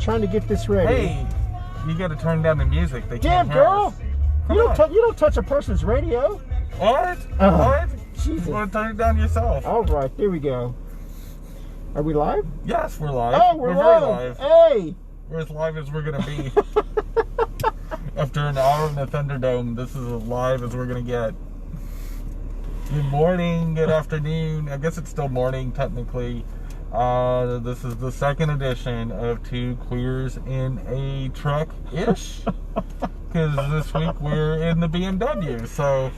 trying to get this ready. Hey, you got to turn down the music. They Damn, can't hear girl! us. You don't touch a person's radio. What? What? Jesus. You want to turn it down yourself? All right, there we go. Are we live? Yes, we're live. Oh, we're very live. live. Hey! We're as live as we're going to be. After an hour in the Thunderdome, this is as live as we're going to get. Good morning, good afternoon. I guess it's still morning, technically. This is the second edition of Two Queers in a Truck-ish. Because this week we're in the BMW, so...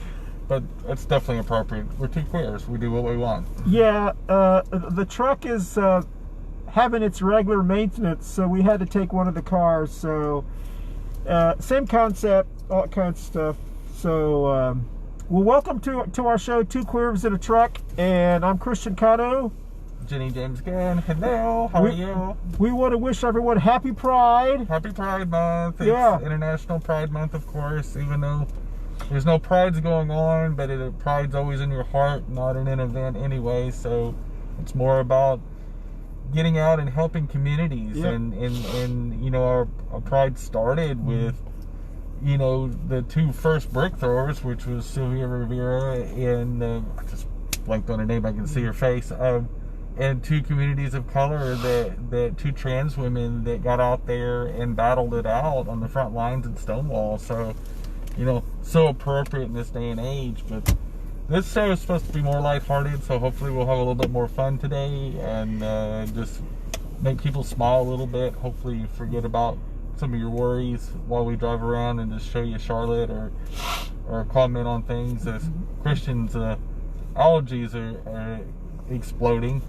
But it's definitely appropriate. We're two queers. We do what we want. Yeah, the truck is having its regular maintenance, so we had to take one of the cars. So, same concept, all kinds of stuff. So, well, welcome to our show, Two Queers in a Truck, and I'm Christian Cano. Jenny-Jaymes Gunn. Hello, how are you? We want to wish everyone Happy Pride. Happy Pride Month. It's Yeah. International Pride Month, of course, even though there's no prides going on, but pride's always in your heart, not in an event anyway. So it's more about getting out and helping communities. Yep. And you know, our pride started with, you know, the two first brick throwers, which was Sylvia Rivera and I just blanked on her name. I can see her face. And two communities of color, that two trans women that got out there and battled it out on the front lines in Stonewall. So, you know, so appropriate in this day and age. But this show is supposed to be more lighthearted, so hopefully we'll have a little bit more fun today and just make people smile a little bit. Hopefully forget about some of your worries while we drive around and just show you Charlotte or comment on things. As Christian's allergies are exploding.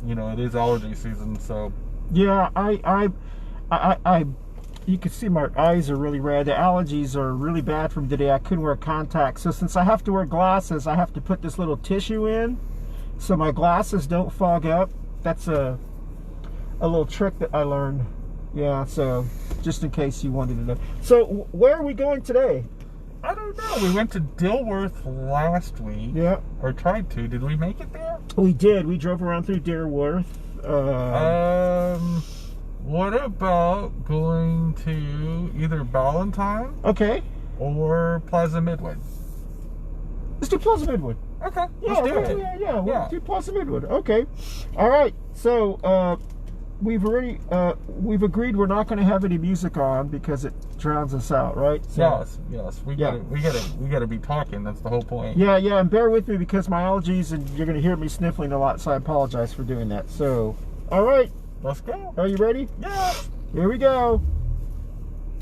You know, it is allergy season, so Yeah, I you can see my eyes are really red. The allergies are really bad from today. I couldn't wear contacts, so since I have to wear glasses, I have to put this little tissue in so my glasses don't fog up. That's a little trick that I learned. Yeah, so just in case you wanted to know. So where are we going today? I don't know. We went to Dilworth last week. Yeah. Or tried to. Did we make it there? We did. We drove around through Dilworth. What about going to either Ballantyne Okay. or Plaza Midwood? Let's do Plaza Midwood. Okay. Yeah, let's do it. yeah. We'll Yeah. do Plaza Midwood. Okay. All right. So we've agreed we're not going to have any music on because it drowns us out, right? So, Yes. We gotta be talking. That's the whole point. Yeah, and bear with me because my allergies, and you're going to hear me sniffling a lot, so I apologize for doing that. So, all right. Let's go. Are you ready? Yeah. Here we go.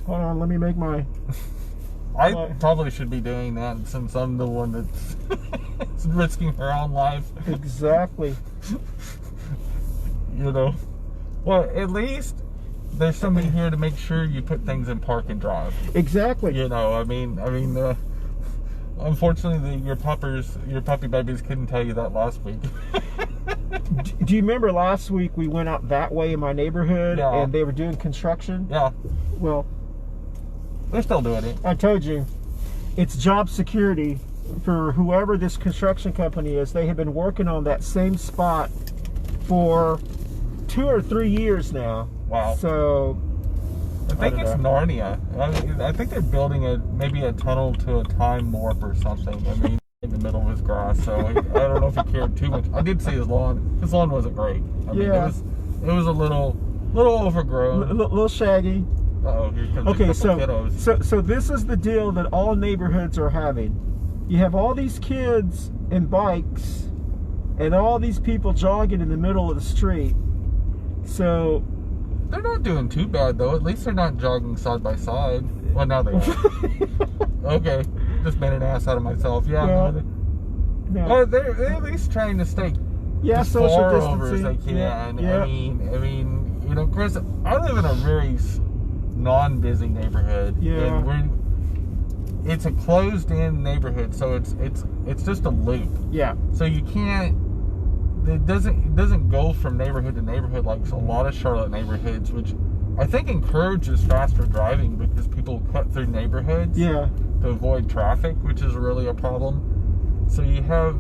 Hold on, let me make my... I probably should be doing that since I'm the one that's risking her own life. Exactly. You know. Well, at least there's somebody here to make sure you put things in park and drive. Exactly. You know, I mean, unfortunately, your puppy babies couldn't tell you that last week. Do you remember last week we went out that way in my neighborhood and they were doing construction? Yeah. Well, they're still doing it. I told you, it's job security for whoever this construction company is. They have been working on that same spot for 2 or 3 years now. Wow. So I think it's Narnia. I think they're building maybe a tunnel to a time warp or something. I mean, in the middle of his grass, so I don't know if he cared too much. I did see his lawn. His lawn wasn't great. I mean, it was a little overgrown. A little shaggy. Uh-oh, here comes Okay, a couple kiddos. so this is the deal that all neighborhoods are having. You have all these kids and bikes and all these people jogging in the middle of the street. So they're not doing too bad, though. At least they're not jogging side by side. Well, now they are. Okay, just made an ass out of myself. Yeah. Well, they're at least trying to stay as social far distancing. over as they can. Yeah. I mean, you know, Chris, I live in a very non-busy neighborhood. Yeah. And it's a closed-in neighborhood, so it's just a loop. Yeah. So you can't. It doesn't go from neighborhood to neighborhood like a lot of Charlotte neighborhoods, which I think encourages faster driving because people cut through neighborhoods to avoid traffic, which is really a problem. So you have,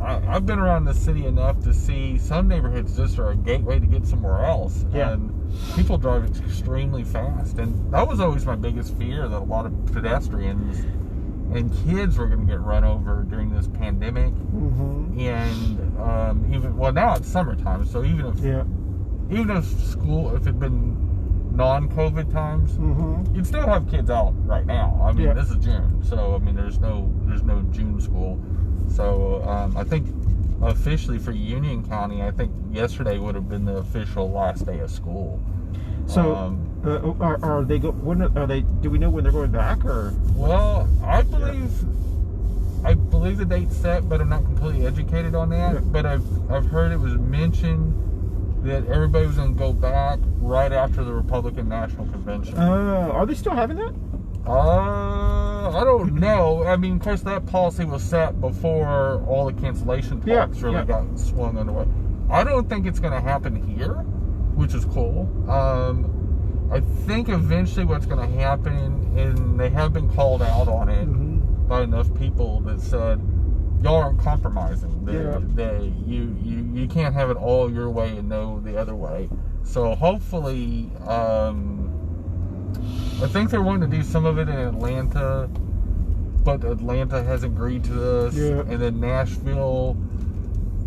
I've been around the city enough to see some neighborhoods just are a gateway to get somewhere else. Yeah. And people drive extremely fast, and that was always my biggest fear, that a lot of pedestrians and kids were going to get run over during this pandemic. Mm-hmm. And even, well, now it's summertime, so even if school, if it'd been non-COVID times, Mm-hmm. you'd still have kids out right now. I mean, this is June, so I mean, there's no June school. So I think officially for Union County, I think yesterday would have been the official last day of school. So are they go? When are they? Do we know when they're going back, or? Well, I believe the date's set, but I'm not completely educated on that. Yeah. But I've heard it was mentioned that everybody was going to go back right after the Republican National Convention. Are they still having that? I don't know. I mean, of course, that policy was set before all the cancellation talks really got swung underway. I don't think it's going to happen here, which is cool. I think eventually what's going to happen, and they have been called out on it by enough people that said, y'all aren't compromising. You can't have it all your way and no the other way. So hopefully, I think they're wanting to do some of it in Atlanta, but Atlanta hasn't agreed to this. Yeah. And then Nashville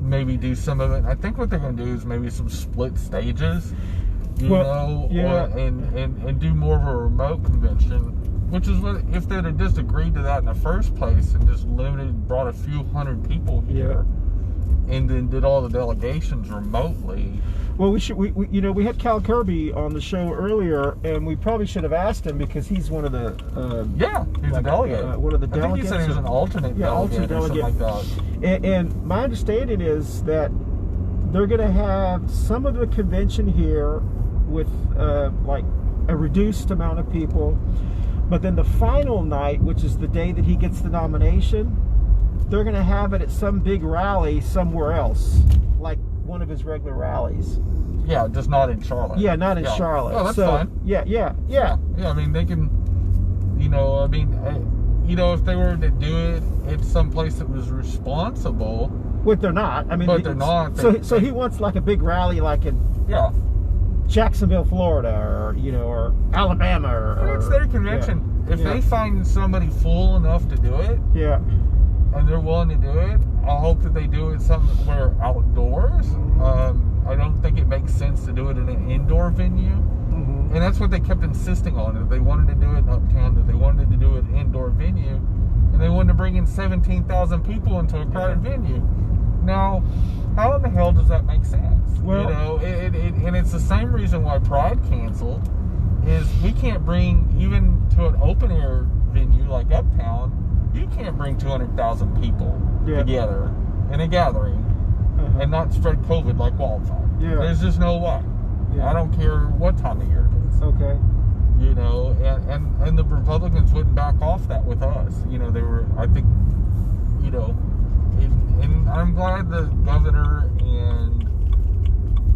maybe do some of it. I think what they're going to do is maybe some split stages, and do more of a remote convention, which is what, if they'd have just agreed to that in the first place and just brought a few hundred people here, and then did all the delegations remotely. Well, we had Cal Kirby on the show earlier, and we probably should have asked him, because he's one of the he's a delegate. One of the I think delegates. he said he was an alternate delegate or something like that. And my understanding is that they're going to have some of the convention here with like a reduced amount of people, but then the final night, which is the day that he gets the nomination, they're going to have it at some big rally somewhere else, like one of his regular rallies. Yeah, just not in Charlotte. Yeah, not in Charlotte. Oh, that's fine. Yeah. I mean, they can, if they were to do it at some place that was responsible. But they're not. I mean, but they're not. So he wants like a big rally, like in Jacksonville, Florida, or Alabama, or it's their convention. If they find somebody full enough to do it, and they're willing to do it, I hope that they do it somewhere outdoors. I don't think it makes sense to do it in an indoor venue. And that's what they kept insisting on, that they wanted to do it in Uptown, that they wanted to do it in an indoor venue, and they wanted to bring in 17,000 people into a crowded venue. Now, how in the hell does that make sense? Well, and it's the same reason why Pride canceled, is we can't bring, even to an open air venue like Uptown, you can't bring 200,000 people together in a gathering and not spread COVID like wildfire. There's just no way. I don't care what time of year it is. Okay. And the Republicans wouldn't back off that with us. They were, I think, and I'm glad the governor and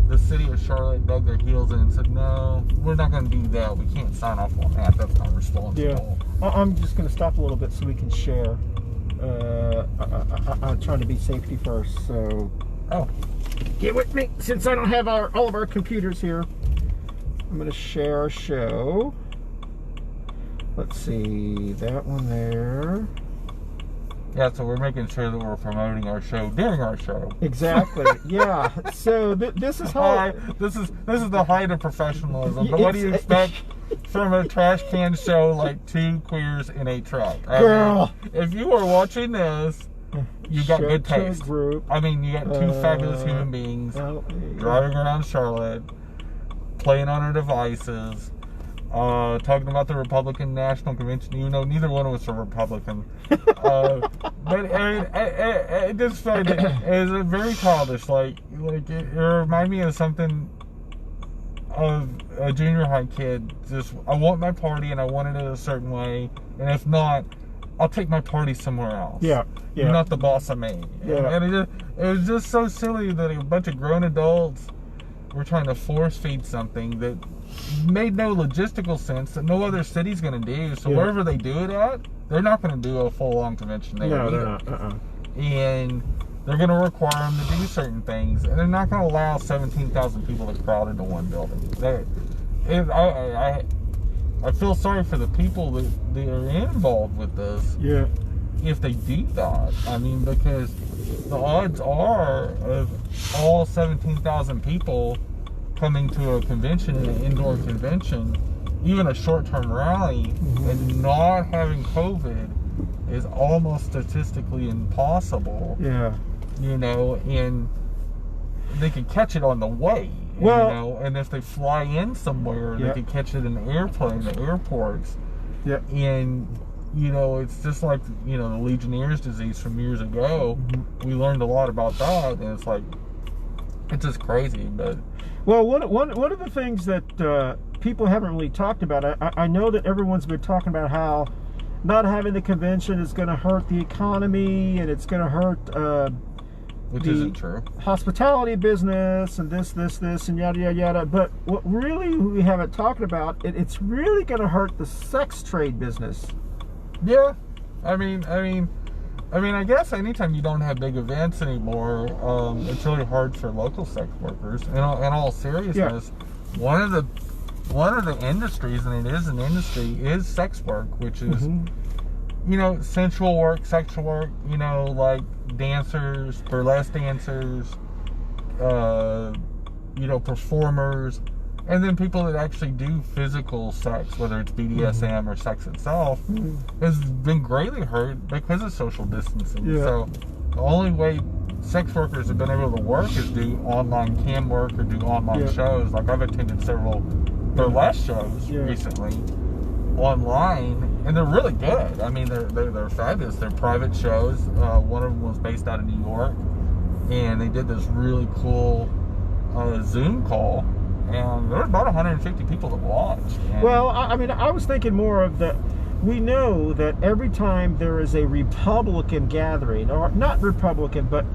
the city of Charlotte dug their heels in and said, no, we're not going to do that. We can't sign off on that. That's not responsible. I'm just going to stop a little bit so we can share. I'm trying to be safety first, so... Get with me, since I don't have all of our computers here. I'm going to share our show. Let's see, that one there. Yeah, so we're making sure that we're promoting our show during our show. Exactly. Yeah. So this is how this is the height of professionalism. But what do you expect from a trash can show like two queers in a truck? Girl, if you are watching this, you got good taste. I mean, you got two fabulous human beings driving around Charlotte, playing on our devices, talking about the Republican National Convention, even though neither one of us are Republican. But I mean, it just felt it was very childish. Like it reminded me of something of a junior high kid. Just, I want my party and I want it a certain way, and if not, I'll take my party somewhere else. You're not the boss of me. And it was just so silly that a bunch of grown adults were trying to force feed something that made no logistical sense, that no other city's going to do. So wherever they do it at, they're not going to do a full-on convention there. No, they're not. And They're going to require them to do certain things, and they're not going to allow 17,000 people to crowd into one building. I feel sorry for the people that are involved with this. Yeah. If they do that, I mean, because the odds are of all 17,000 people coming to a convention, an indoor convention, even a short-term rally, and not having COVID is almost statistically impossible. Yeah. You know, and they could catch it on the way. Well, you know, and if they fly in somewhere, they could catch it in the airplane, the airports. Yeah. And you know, it's just like, you know, the Legionnaire's disease from years ago. We learned a lot about that, and it's like, it's just crazy. But well, one of the things that people haven't really talked about, I know that everyone's been talking about how not having the convention is going to hurt the economy, and it's going to hurt which isn't true. Hospitality business, and this, and yada, yada, yada. But what really we haven't talked about, it's really going to hurt the sex trade business. Yeah, I mean, I guess anytime you don't have big events anymore, it's really hard for local sex workers. In all seriousness, one of the industries, and it is an industry, is sex work, which is, you know, sensual work, sexual work. You know, like dancers, burlesque dancers, you know, performers. And then people that actually do physical sex, whether it's BDSM or sex itself, has been greatly hurt because of social distancing. Yeah. So the only way sex workers have been able to work is do online cam work or do online shows. Like I've attended several burlesque shows recently online, and they're really good. I mean, they're fabulous. They're private shows. One of them was based out of New York, and they did this really cool Zoom call. And there were about 150 people that watched. Well, I mean, I was thinking more of the, we know that every time there is a Republican gathering, or not Republican, but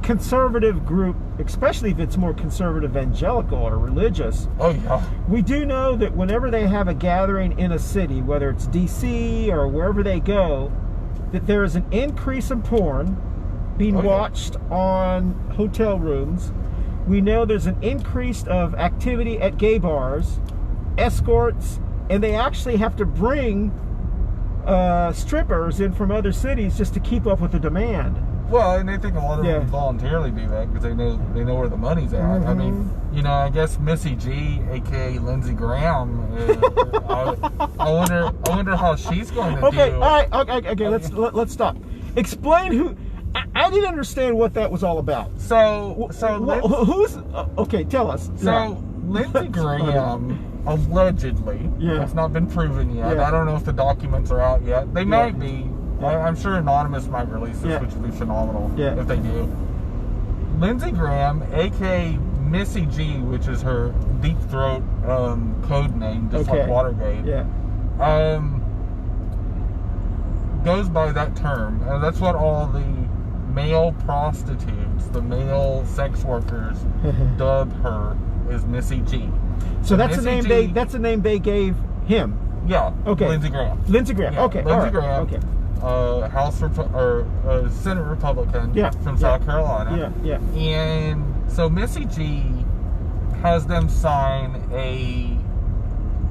conservative group, especially if it's more conservative evangelical or religious. Oh, yeah. We do know that whenever they have a gathering in a city, whether it's D.C. or wherever they go, that there is an increase in porn being watched on hotel rooms. We know there's an increase of activity at gay bars, escorts, and they actually have to bring strippers in from other cities just to keep up with the demand. Well, and they think a lot of them voluntarily do that because they know where the money's at. I mean, you know, I guess Missy G, aka Lindsey Graham, I wonder how she's going to do. Okay, all right, okay. Let's stop. Explain who. I didn't understand what that was all about. Who's okay? Tell us. So Lindsey Graham allegedly, it's not been proven yet. I don't know if the documents are out yet. They might be. I'm sure Anonymous might release this, which would be phenomenal if they do. Lindsey Graham, aka Missy G, which is her deep throat code name, just like Watergate. Goes by that term, and that's what all the male prostitutes, the male sex workers, dub her as Missy G. So that's the name that's the name they gave him. Yeah. Okay. Lindsey Graham. Lindsey Graham. Yeah, Okay. Lindsey Graham. Okay. Senate Republican from South Carolina. And so Missy G has them sign a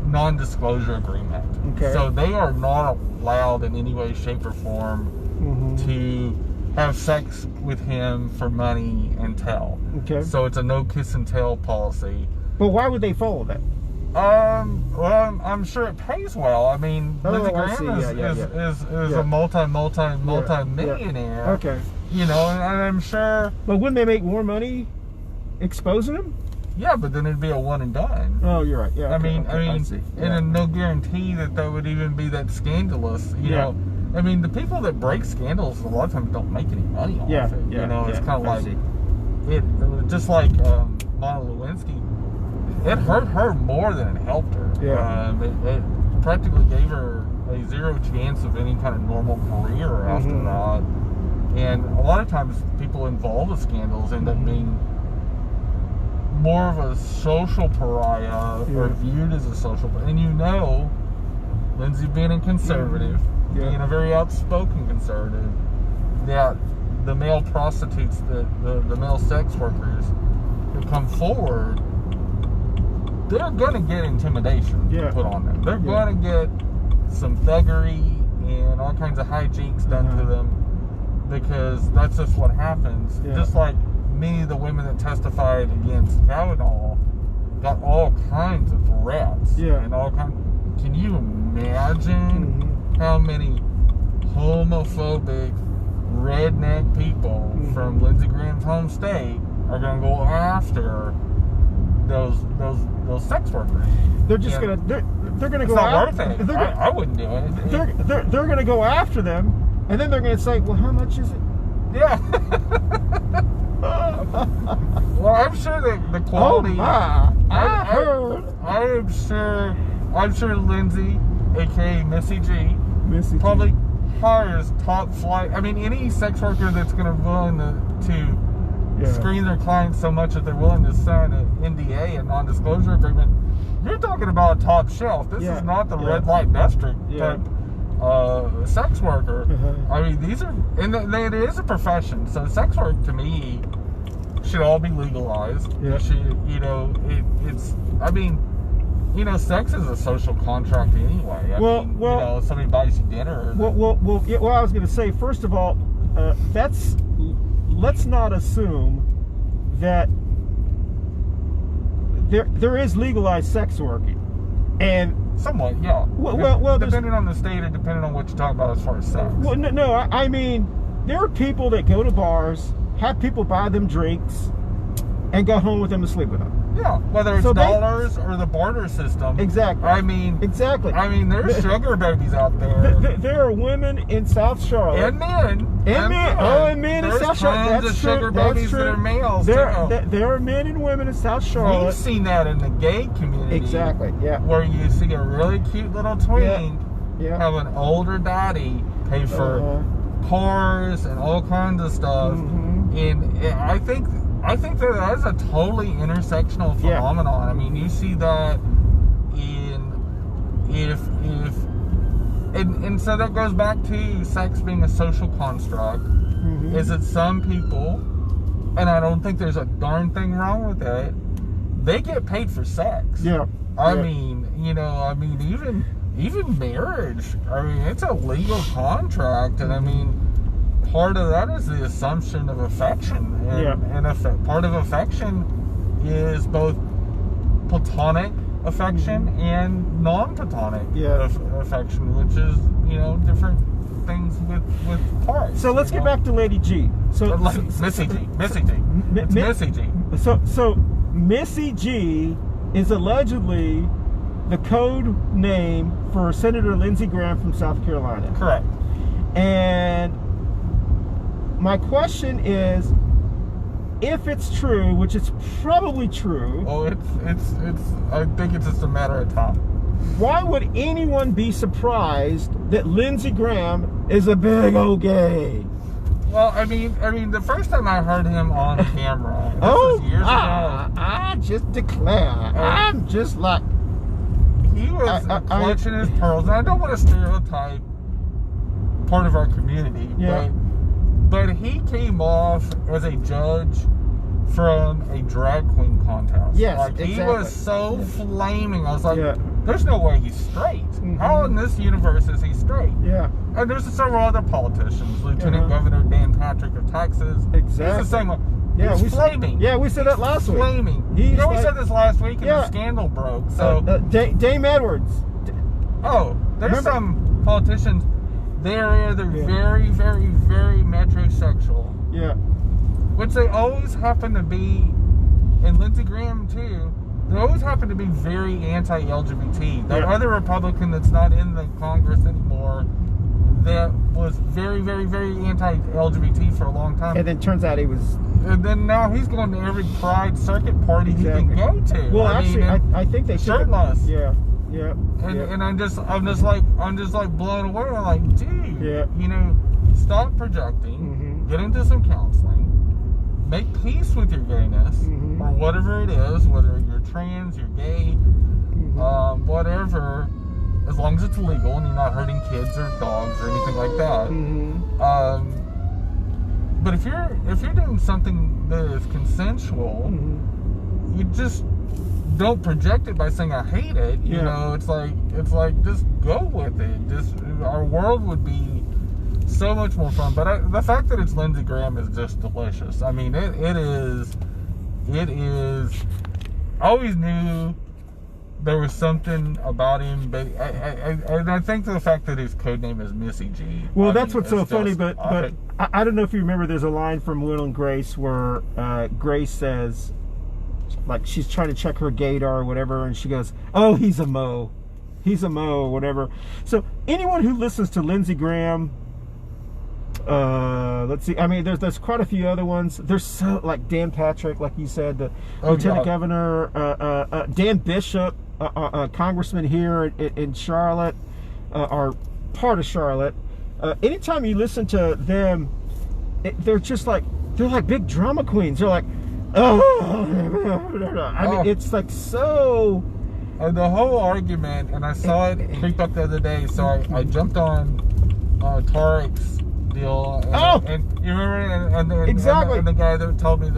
non-disclosure agreement. Okay. So they are not allowed in any way, shape, or form to have sex with him for money and tell. Okay. So it's a no kiss and tell policy. But why would they follow that? Well, I'm sure it pays well. I mean, Lindsey Graham is a multi-millionaire. Okay. You know, and I'm sure. But wouldn't they make more money exposing him? Yeah, but then it'd be a one and done. Oh, you're right. Yeah. I mean, and no guarantee that would even be that scandalous. You know, I mean, the people that break scandals a lot of times don't make any money off it. You know, it's kind of like it. Just like Monica Lewinsky, it hurt her more than it helped her. It practically gave her a zero chance of any kind of normal career after that. And a lot of times, people involved with scandals end up being more of a social pariah or viewed as a social pariah. And you know, Lindsay being a conservative, being a very outspoken conservative, that the male prostitutes, the male sex workers that come forward, they're going to get intimidation put on them. They're going to get some thuggery and all kinds of hijinks done to them, because that's just what happens. Just like many of the women that testified against Kavanaugh got all kinds of threats and all kinds. Can you imagine how many homophobic redneck people from Lindsey Graham's home state are going to go after those sex workers? They're just they're gonna go. It's not after, worth it. I wouldn't do it. They're gonna go after them, and then they're gonna say, "Well, how much is it?" Yeah. Well, I'm sure that the quality. Oh my! I heard. I'm sure Lindsay, aka Missy G, probably hires top flight. I mean, any sex worker that's going to be willing to screen their clients so much that they're willing to sign an NDA, a non-disclosure agreement. You're talking about top shelf. This is not the red light district type sex worker. I mean, these are, and it is a profession. So sex work to me should all be legalized. It should, it's. I mean, sex is a social contract anyway. I mean, somebody buys you dinner. Well, I was going to say, first of all, let's not assume that there is legalized sex working, and somewhat, yeah. Well, depending on the state and depending on what you talk about as far as sex. Well, no, I mean, there are people that go to bars, have people buy them drinks, and go home with them and sleep with them. Yeah, whether it's dollars or the barter system. Exactly. I mean, there's sugar babies out there. There are women in South Charlotte. And men. And men in South Charlotte. There's tons of sugar babies that are males. There are men and women in South Charlotte. We've seen that in the gay community. Exactly, yeah. Where you see a really cute little tween have an older daddy pay for cars and all kinds of stuff. And I think that is a totally intersectional phenomenon. I mean, you see that and so that goes back to sex being a social construct. Is that some people, and I don't think there's a darn thing wrong with it, they get paid for sex. I mean, even marriage. I mean, it's a legal contract, and I mean, part of that is the assumption of affection, and part of affection is both platonic affection and non-platonic affection, which is different things with parts. So let's get back to Lady G. Missy G. Missy G. So Missy G is allegedly the code name for Senator Lindsey Graham from South Carolina. Correct. And my question is, if it's true, which it's probably true. Oh, it's. I think it's just a matter of time. Why would anyone be surprised that Lindsey Graham is a big old gay? Well, I mean, the first time I heard him on camera, was years ago. I just declare, I'm just like. He was clutching his pearls, and I don't want to stereotype part of our community, but he came off as a judge from a drag queen contest. Yes, he was so flaming. I was like, there's no way he's straight. How in this universe is he straight? And there's several other politicians, Lieutenant Governor Dan Patrick of Texas. Exactly. He's the same one. He's flaming. We said that last week. Flaming. We said this last week, and the scandal broke. So Dame Edwards. There's some politicians. They're either very, very, very metrosexual. Which they always happen to be, and Lindsey Graham too. They always happen to be very anti-LGBT. That other Republican that's not in the Congress anymore, that was very, very, very anti-LGBT for a long time. And then turns out he was. And then now he's going to every Pride circuit party he can go to. Well, I think they shirtless. And I'm just like blown away. I'm like, dude, stop projecting. Get into some counseling. Make peace with your gayness, or whatever it is, whether you're trans, you're gay, whatever, as long as it's legal and you're not hurting kids or dogs or anything like that. But if you're doing something that is consensual, you just don't project it by saying I hate it. You know, it's like just go with it. Just our world would be so much more fun. But the fact that it's Lindsey Graham is just delicious. I mean, it is. I always knew there was something about him, but I think the fact that his code name is Missy G. Well, that's what's so funny. But I don't know if you remember. There's a line from Will and Grace where Grace says, like, she's trying to check her gaydar or whatever, and she goes, "Oh, he's a mo, or whatever." So anyone who listens to Lindsey Graham, let's see. I mean, there's quite a few other ones. There's so, like Dan Patrick, like you said, the Lieutenant Governor, Dan Bishop, Congressman here in Charlotte, or part of Charlotte. Anytime you listen to them, they're like big drama queens. They're like, oh, I mean, it's like so. The whole argument, and I saw it creep up the other day. So I jumped on Tarek's deal. And you remember? Exactly. And the guy that told me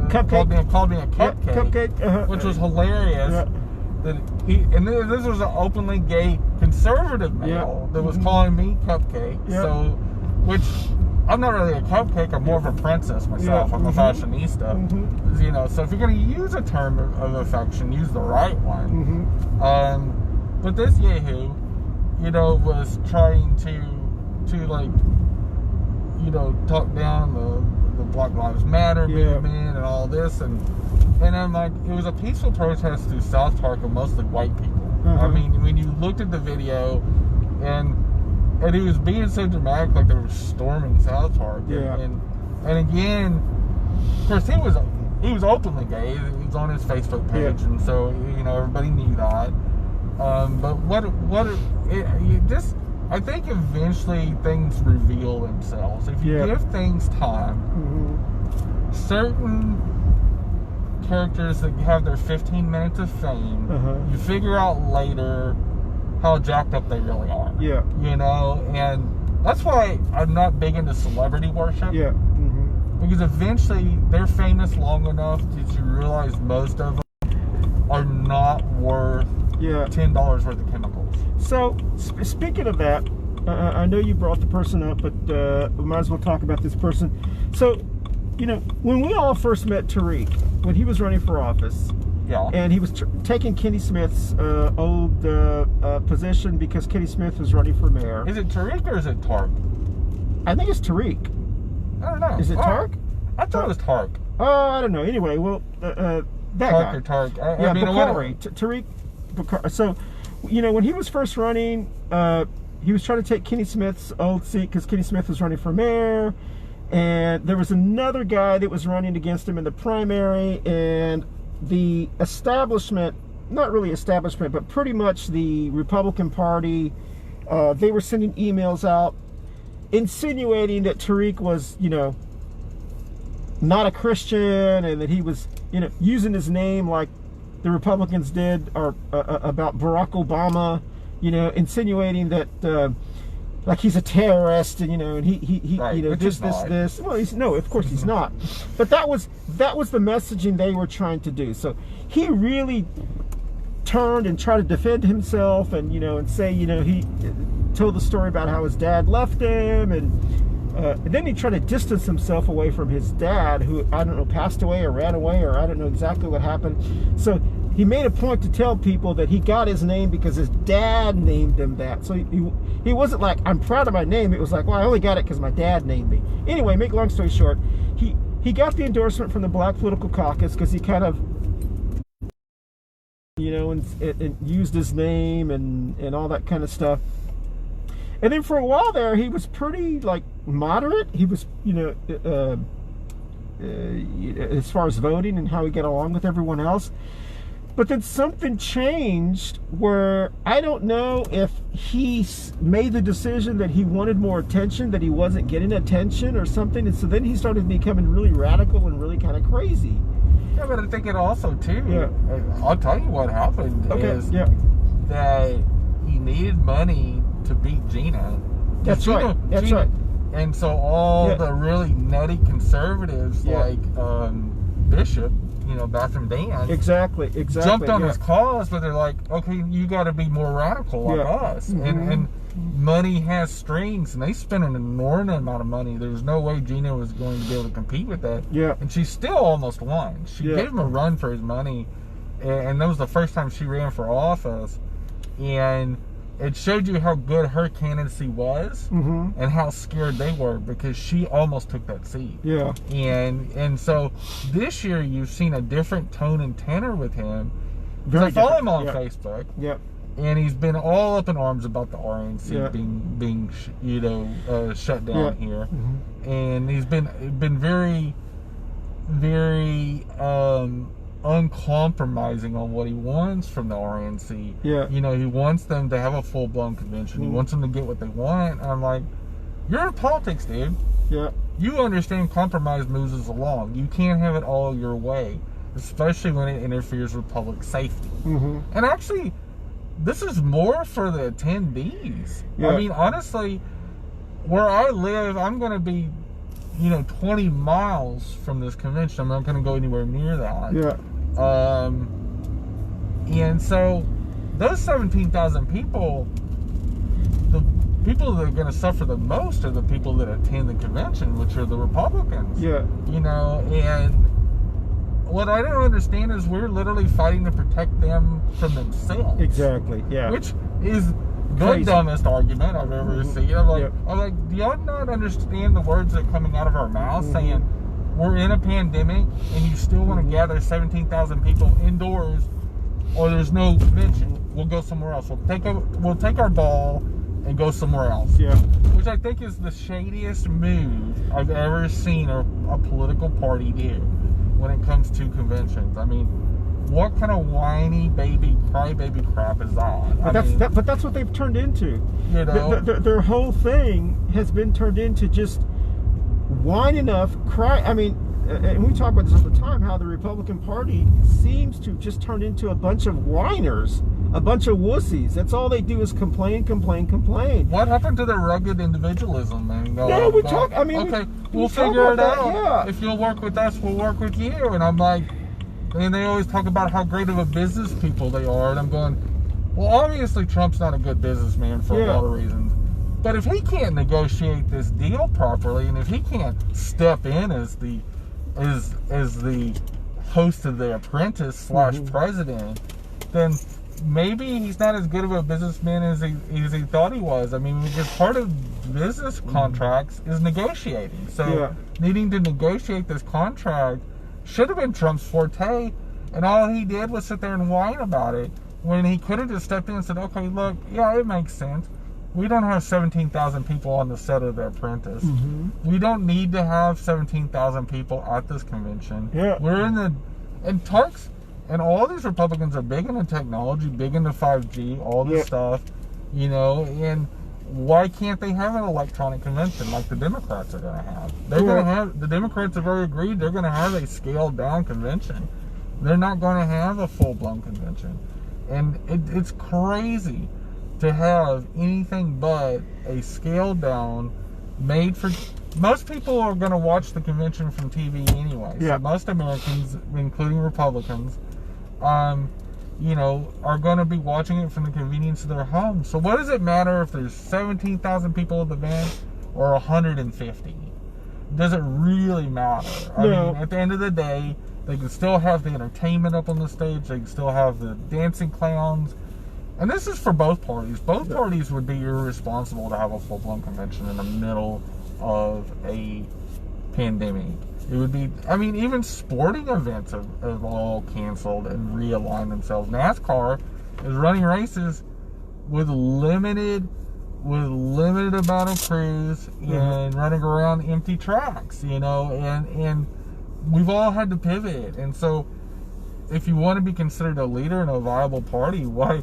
called me a cupcake, which was hilarious. Yeah. That this was an openly gay conservative male that was calling me cupcake. So, which I'm not really a cupcake. I'm more of a princess myself. I'm a fashionista. You know, so if you're going to use a term of affection, use the right one. But this yahoo, you know, was trying to like, you know, talk down the Black Lives Matter movement and all this, and I'm like, it was a peaceful protest through South Park of mostly white people. I mean, when you looked at the video, and he was being so dramatic, like they were storming South Park. And again, of course, he was openly gay. He was on his Facebook page, and so, you know, everybody knew that. But I think eventually things reveal themselves. If you give things time, certain characters that have their 15 minutes of fame, you figure out later how jacked up they really are. You know, and that's why I'm not big into celebrity worship. Because eventually they're famous long enough that you realize most of them are not worth $10 worth of chemicals. So, speaking of that, I know you brought the person up, but we might as well talk about this person. So, you know, when we all first met Tariq, when he was running for office, and he was taking Kenny Smith's old position because Kenny Smith was running for mayor. Is it Tariq or is it Tark? I think it's Tariq. I don't know. Is it Tark? I thought it was Tark. Oh, I don't know. Anyway, well, that Tark guy. Or Tark. Bakari. Tariq Bakari. So, you know, when he was first running, he was trying to take Kenny Smith's old seat because Kenny Smith was running for mayor. And there was another guy that was running against him in the primary. And the establishment, not really establishment, but pretty much the Republican Party, they were sending emails out insinuating that Tariq was, you know, not a Christian, and that he was, you know, using his name like the Republicans did, or about Barack Obama, you know, insinuating that like he's a terrorist, and you know, and he you know, this. Well, of course he's not. But that was the messaging they were trying to do. So he really turned and tried to defend himself, and you know, and say, you know, he told the story about how his dad left him, and then he tried to distance himself away from his dad, who, I don't know, passed away or ran away, or I don't know exactly what happened. So he made a point to tell people that he got his name because his dad named him that. So he wasn't like, I'm proud of my name. It was like, well, I only got it because my dad named me. Anyway, make long story short, he got the endorsement from the Black Political Caucus because he kind of, you know, and used his name and all that kind of stuff. And then for a while there, he was pretty, like, moderate. He was, you know, as far as voting and how he got along with everyone else. But then something changed where I don't know if he made the decision that he wanted more attention, that he wasn't getting attention or something. And so then he started becoming really radical and really kind of crazy. Yeah, but I think it also, too, I'll tell you what happened is that he needed money to beat Gina. That's right. And so all the really nutty conservatives like Bishop, Bathroom Dan, exactly, jumped on his cause, but they're like, okay, you got to be more radical like us. And money has strings, and they spent an enormous amount of money. There's no way Gina was going to be able to compete with that. Yeah. And she still almost won. She gave him a run for his money, and that was the first time she ran for office. And it showed you how good her candidacy was and how scared they were, because she almost took that seat. Yeah. And so this year you've seen a different tone and tenor with him. Very I follow him different. on Facebook. Yep. And he's been all up in arms about the RNC being shut down here. And he's been very, very uncompromising on what he wants from the RNC. Yeah. He wants them to have a full-blown convention. He wants them to get what they want. And I'm like, you're in politics, dude. Yeah. You understand compromise moves us along. You can't have it all your way, especially when it interferes with public safety. And actually, this is more for the attendees. Yeah. I mean, honestly, where I live, I'm going to be 20 miles from this convention. I'm not going to go anywhere near that. Yeah. And so those 17,000 people, the people that are going to suffer the most are the people that attend the convention, which are the Republicans. Yeah. And what I don't understand is we're literally fighting to protect them from themselves. Exactly. Yeah. Which is the Crazy. Dumbest argument I've ever seen. I'm like, do y'all not understand the words that are coming out of our mouths saying we're in a pandemic and you still want to gather 17,000 people indoors, or there's no convention? We'll go somewhere else. We'll take our ball and go somewhere else. Yeah. Which I think is the shadiest move I've ever seen a political party do when it comes to conventions. I mean, what kind of whiny crybaby crap is that? But that's what they've turned into. Their whole thing has been turned into just whine enough, cry. I mean, and we talk about this all the time, how the Republican Party seems to just turn into a bunch of whiners, a bunch of wussies. That's all they do is complain. What happened to the rugged individualism? We'll figure it out. Yeah. If you'll work with us, we'll work with you. And I'm like, and they always talk about how great of a business people they are. And I'm going, well, obviously Trump's not a good businessman for a lot of reasons. But if he can't negotiate this deal properly, and if he can't step in as the host of The Apprentice / president, then maybe he's not as good of a businessman as he thought he was. I mean, because part of business contracts is negotiating. So needing to negotiate this contract should have been Trump's forte, and all he did was sit there and whine about it, when he could have just stepped in and said, okay, look, yeah, it makes sense. We don't have 17,000 people on the set of The Apprentice. We don't need to have 17,000 people at this convention. Yeah. We're in and Tarks and all these Republicans are big into technology, big into 5G, all this stuff, and why can't they have an electronic convention like the Democrats are going to have? They're going to have, the Democrats have already agreed they're going to have a scaled down convention. They're not going to have a full-blown convention. And it's crazy to have anything but a scaled down, made for... Most people are going to watch the convention from TV anyway. Yeah. So most Americans, including Republicans, are going to be watching it from the convenience of their home. So what does it matter if there's 17,000 people at the event or 150? Does it really matter? I mean, at the end of the day, they can still have the entertainment up on the stage. They can still have the dancing clowns. And this is for both parties. Both parties would be irresponsible to have a full-blown convention in the middle of a pandemic. It would be, I mean, even sporting events have all canceled and realigned themselves. NASCAR is running races with limited amount of crews and running around empty tracks, and we've all had to pivot. And so if you want to be considered a leader in a viable party, why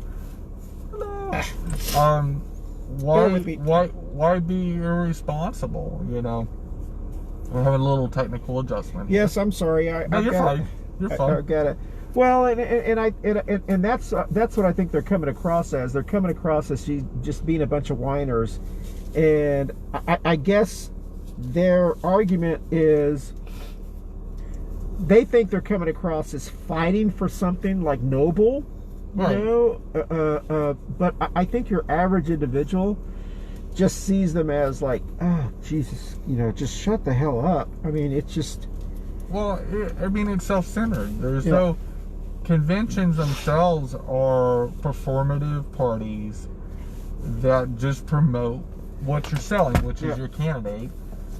be irresponsible? We're having a little technical adjustment here. Yes, I'm sorry. You're fine. I got it. Well, and that's what I think they're coming across as. They're coming across as just being a bunch of whiners, and I guess their argument is they think they're coming across as fighting for something like noble, you Right. know. But I think your average individual just sees them as like, oh Jesus, you know, just shut the hell up. I mean, it's just. Well, I mean, it's self-centered. There's Yeah. no conventions themselves are performative parties that just promote what you're selling, which is Yeah. your candidate,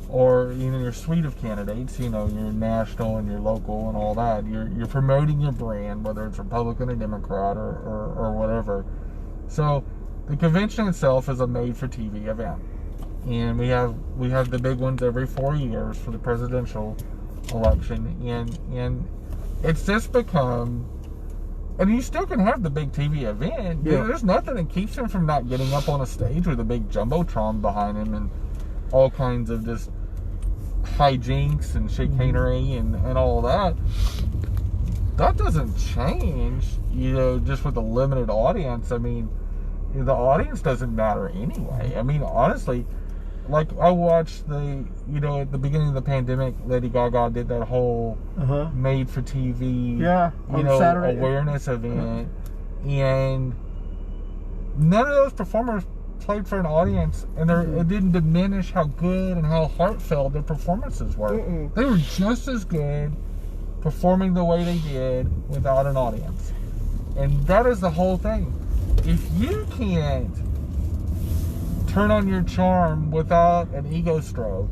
or you know your suite of candidates. You know your national and your local and all that. You're promoting your brand, whether it's Republican or Democrat or whatever. So the convention itself is a made-for-TV event, and we have the big ones every 4 years for the presidential election, and it's just become. And you still can have the big TV event. Yeah. There's nothing that keeps him from not getting up on a stage with a big jumbotron behind him and all kinds of just hijinks and chicanery and all that. That doesn't change, you know, just with a limited audience. I mean, the audience doesn't matter anyway. I mean, honestly, like I watched you know, at the beginning of the pandemic, Lady Gaga did that whole made for TV, Yeah, you on know, Saturday. awareness event, and none of those performers played for an audience, and it didn't diminish how good and how heartfelt their performances were. Mm-mm. They were just as good performing the way they did without an audience, and that is the whole thing. If you can't turn on your charm without an ego stroke,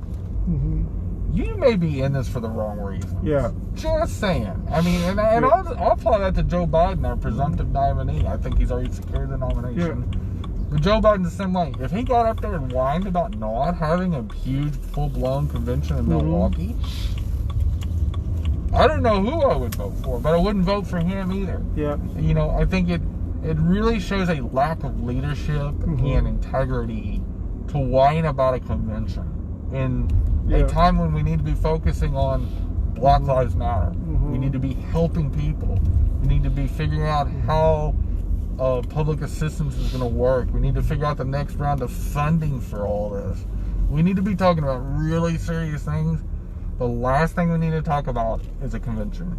you may be in this for the wrong reason. Yeah. Just saying. I mean, and I'll apply that to Joe Biden, our presumptive nominee. I think he's already secured the nomination. But Joe Biden's the same way. If he got up there and whined about not having a huge, full-blown convention in Milwaukee, I don't know who I would vote for, but I wouldn't vote for him either. Yeah. You know, I think it really shows a lack of leadership and integrity to whine about a convention in a time when we need to be focusing on Black Lives Matter. We need to be helping people. We need to be figuring out how public assistance is going to work. We need to figure out the next round of funding for all this. We need to be talking about really serious things. The last thing we need to talk about is a convention.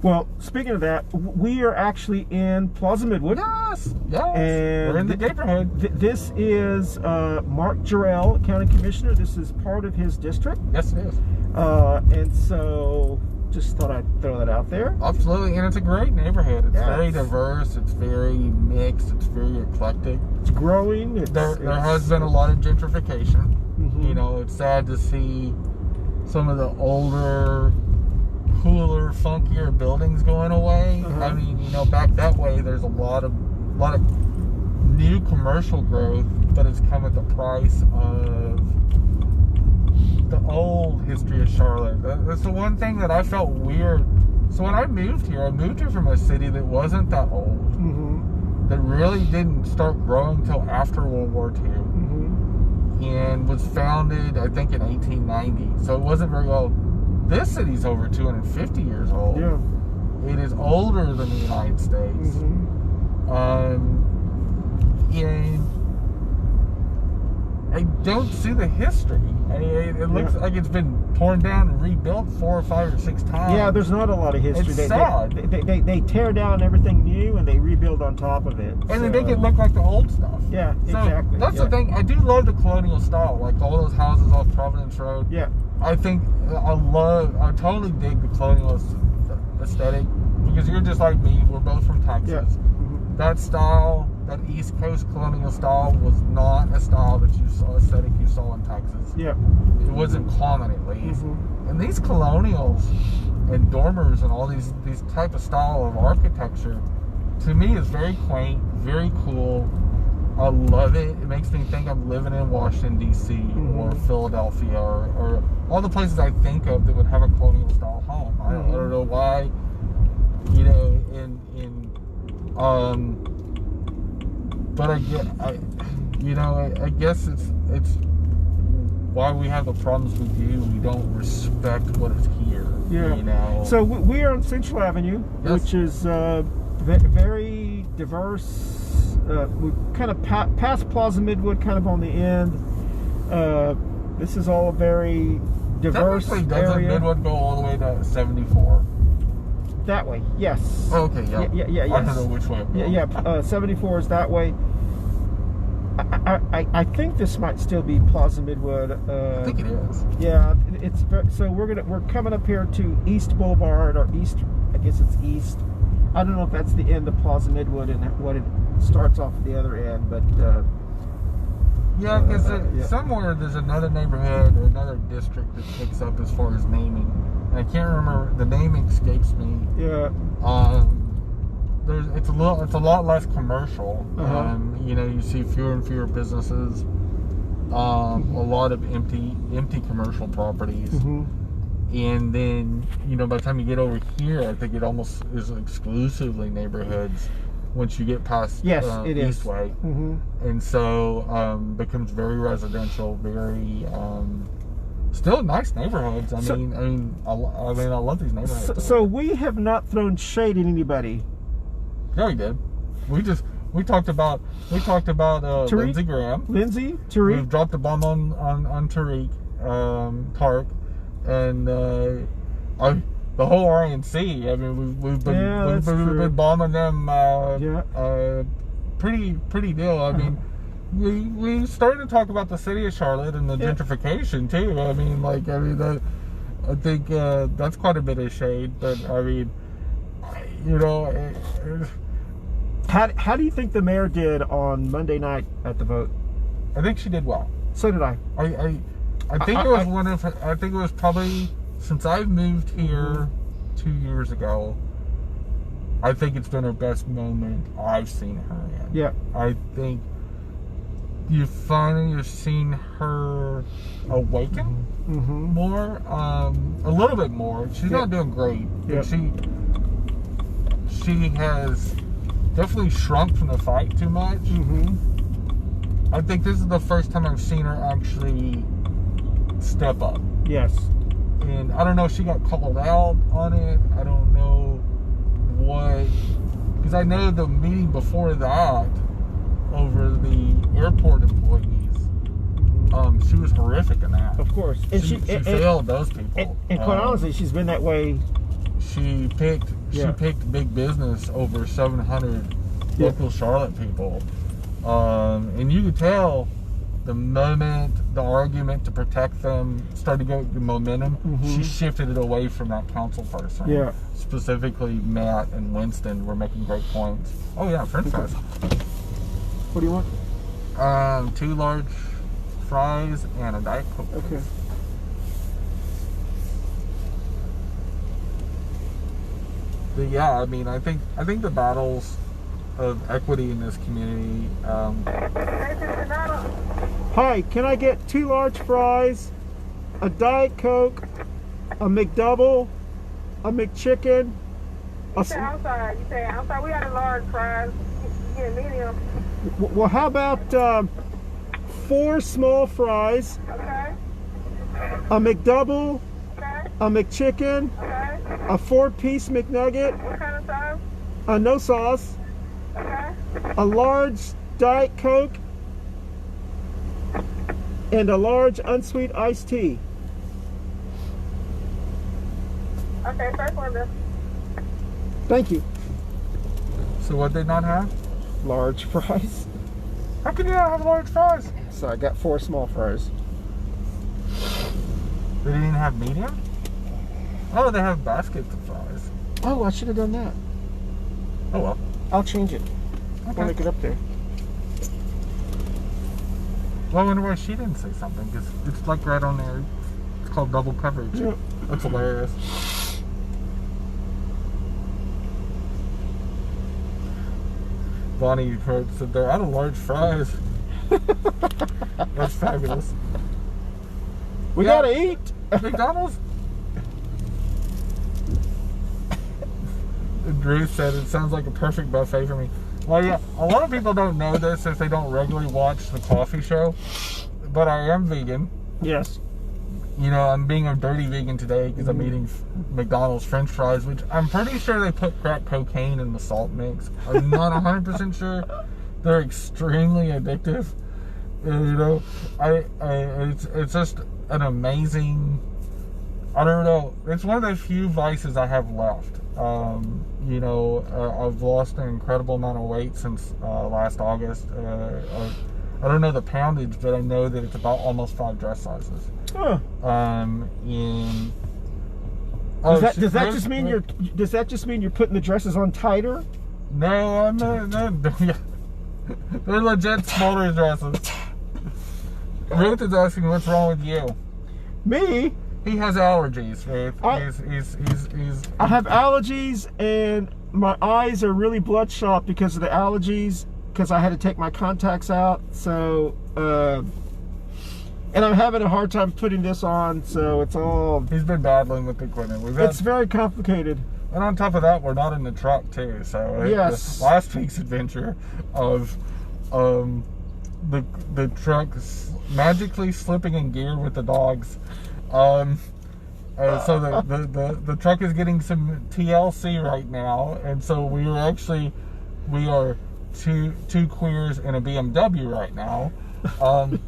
Well, speaking of that, we are actually in Plaza Midwood. Yes. And we're in the neighborhood. This is Mark Gurl, County Commissioner. This is part of his district. Yes, it is. And so just thought I'd throw that out there. Absolutely, and it's a great neighborhood. It's Yes. very diverse. It's very mixed. It's very eclectic. It's growing. There has been a lot of gentrification. You know, it's sad to see some of the older, cooler, funkier buildings going away. I mean, you know, back that way, there's a lot of new commercial growth, but it's come at the price of the old history of Charlotte. That's the one thing that I felt weird. So when I moved here from a city that wasn't that old, that really didn't start growing till after World War II, and was founded, I think, in 1890. So it wasn't very old. This city's over 250 years old. Yeah. It is older than the United States. And I don't see the history. I mean, it looks like it's been torn down and rebuilt 4 or 5 or 6 times. Yeah, there's not a lot of history. It's sad. They tear down everything new and they rebuild on top of it. And they make it look like the old stuff. Yeah, So exactly. that's the thing. I do love the colonial style, like all those houses off Providence Road. Yeah. I totally dig the colonial aesthetic, because you're just like me. We're both from Texas. Yeah. That style, that East Coast colonial style, was not a style that aesthetic you saw in Texas. Yeah. It wasn't common, at least. And these colonials and dormers and all these type of style of architecture, to me, is very quaint, very cool. I love it. It makes me think I'm living in Washington, D.C. or Philadelphia or all the places I think of that would have a colonial style home. I don't know why, you know, but I guess it's why we have the problems we do. We don't respect what is here. Yeah. You know. So we are on Central Avenue, which is very diverse. We kind of past Plaza Midwood, kind of on the end. This is all a very diverse Doesn't area. Midwood go all the way to 74? That way, yes. Oh, okay, yeah. Yeah, I don't know which way I'm going. Yeah, 74 is that way. I think this might still be Plaza Midwood. I think it is. Yeah, it's so we're coming up here to East Boulevard or East. I guess it's East. I don't know if that's the end of Plaza Midwood and what it starts off at the other end, but yeah, because somewhere there's another neighborhood or another district that picks up as far as naming, and I can't remember. The name escapes me. yeah. It's a lot less commercial. You see fewer and fewer businesses. A lot of empty commercial properties. And then, by the time you get over here, I think it almost is exclusively neighborhoods once you get past Eastway. And so becomes very residential, very still nice neighborhoods. I love these neighborhoods. So we have not thrown shade at anybody. Yeah, we did. We talked about Lindsey Graham. Tariq. We've dropped a bomb on Tariq Park, and the whole RNC. I mean, we've been bombing them. Pretty deal. I mean, we started to talk about the city of Charlotte and the gentrification too. I think that's quite a bit of shade, but I mean, How do you think the mayor did on Monday night at the vote? I think she did well. So did I. I think it was I think it was probably, since I've moved here 2 years ago, I think it's been her best moment I've seen her in. Yeah. I think you've seen her awaken more, a little bit more. She's not doing great, but she has definitely shrunk from the fight too much. I think this is the first time I've seen her actually step up. Yes. And I don't know if she got called out on it. I don't know what, because I know the meeting before that over the airport employees, she was horrific in that. Of course. And she failed those people. And quite honestly, she's been that way. She picked big business over 700 local Charlotte people. And you could tell the moment the argument to protect them started to go the momentum, she shifted it away from that council person. Yeah. Specifically, Matt and Winston were making great points. Oh yeah, French fries. What do you want? 2 large fries and a Diet Coke. Okay. But yeah, I mean, I think the battles of equity in this community. Hi, can I get 2 large fries, a Diet Coke, a McDouble, a McChicken? I'm sorry. We got a large fries. You get a medium. Well, how about 4 small fries, Okay. a McDouble, Okay. a McChicken, Okay. a 4-piece McNugget, What kind of sauce? no sauce, Okay. a large Diet Coke, and a large unsweet iced tea. Okay, first one then. Thank you. So what they not have? Large fries. How can you not have large fries? So I got 4 small fries. They didn't have medium? Oh, they have baskets of fries. Oh, I should have done that. Oh well. I'll change it. Okay. When I get up there. Well, I wonder why she didn't say something, because it's like right on there. It's called double coverage. Yeah. That's hilarious. Bonnie said they're out of large fries. That's fabulous. We gotta eat. McDonald's? Drew said it sounds like a perfect buffet for me. Well, yeah, a lot of people don't know this if they don't regularly watch the coffee show, but I am vegan. Yes. I'm being a dirty vegan today because I'm eating McDonald's French fries, which I'm pretty sure they put crack cocaine in the salt mix. I'm not 100% sure. They're extremely addictive. It's just an amazing. I don't know. It's one of the few vices I have left. I've lost an incredible amount of weight since last August. I don't know the poundage, but I know that it's about almost 5 dress sizes. Huh. Does that just mean you're putting the dresses on tighter? No, I'm not. No, they're legit smaller dresses. Ruth is asking what's wrong with you. Me? He has allergies, Ruth. I have allergies, and my eyes are really bloodshot because of the allergies, because I had to take my contacts out. So, and I'm having a hard time putting this on, so it's all... He's been battling with the equipment. It's very complicated. And on top of that, we're not in the truck, too. So, yes. Last week's adventure of the truck magically slipping in gear with the dogs. So the truck is getting some TLC right now, and so we are two queers in a BMW right now,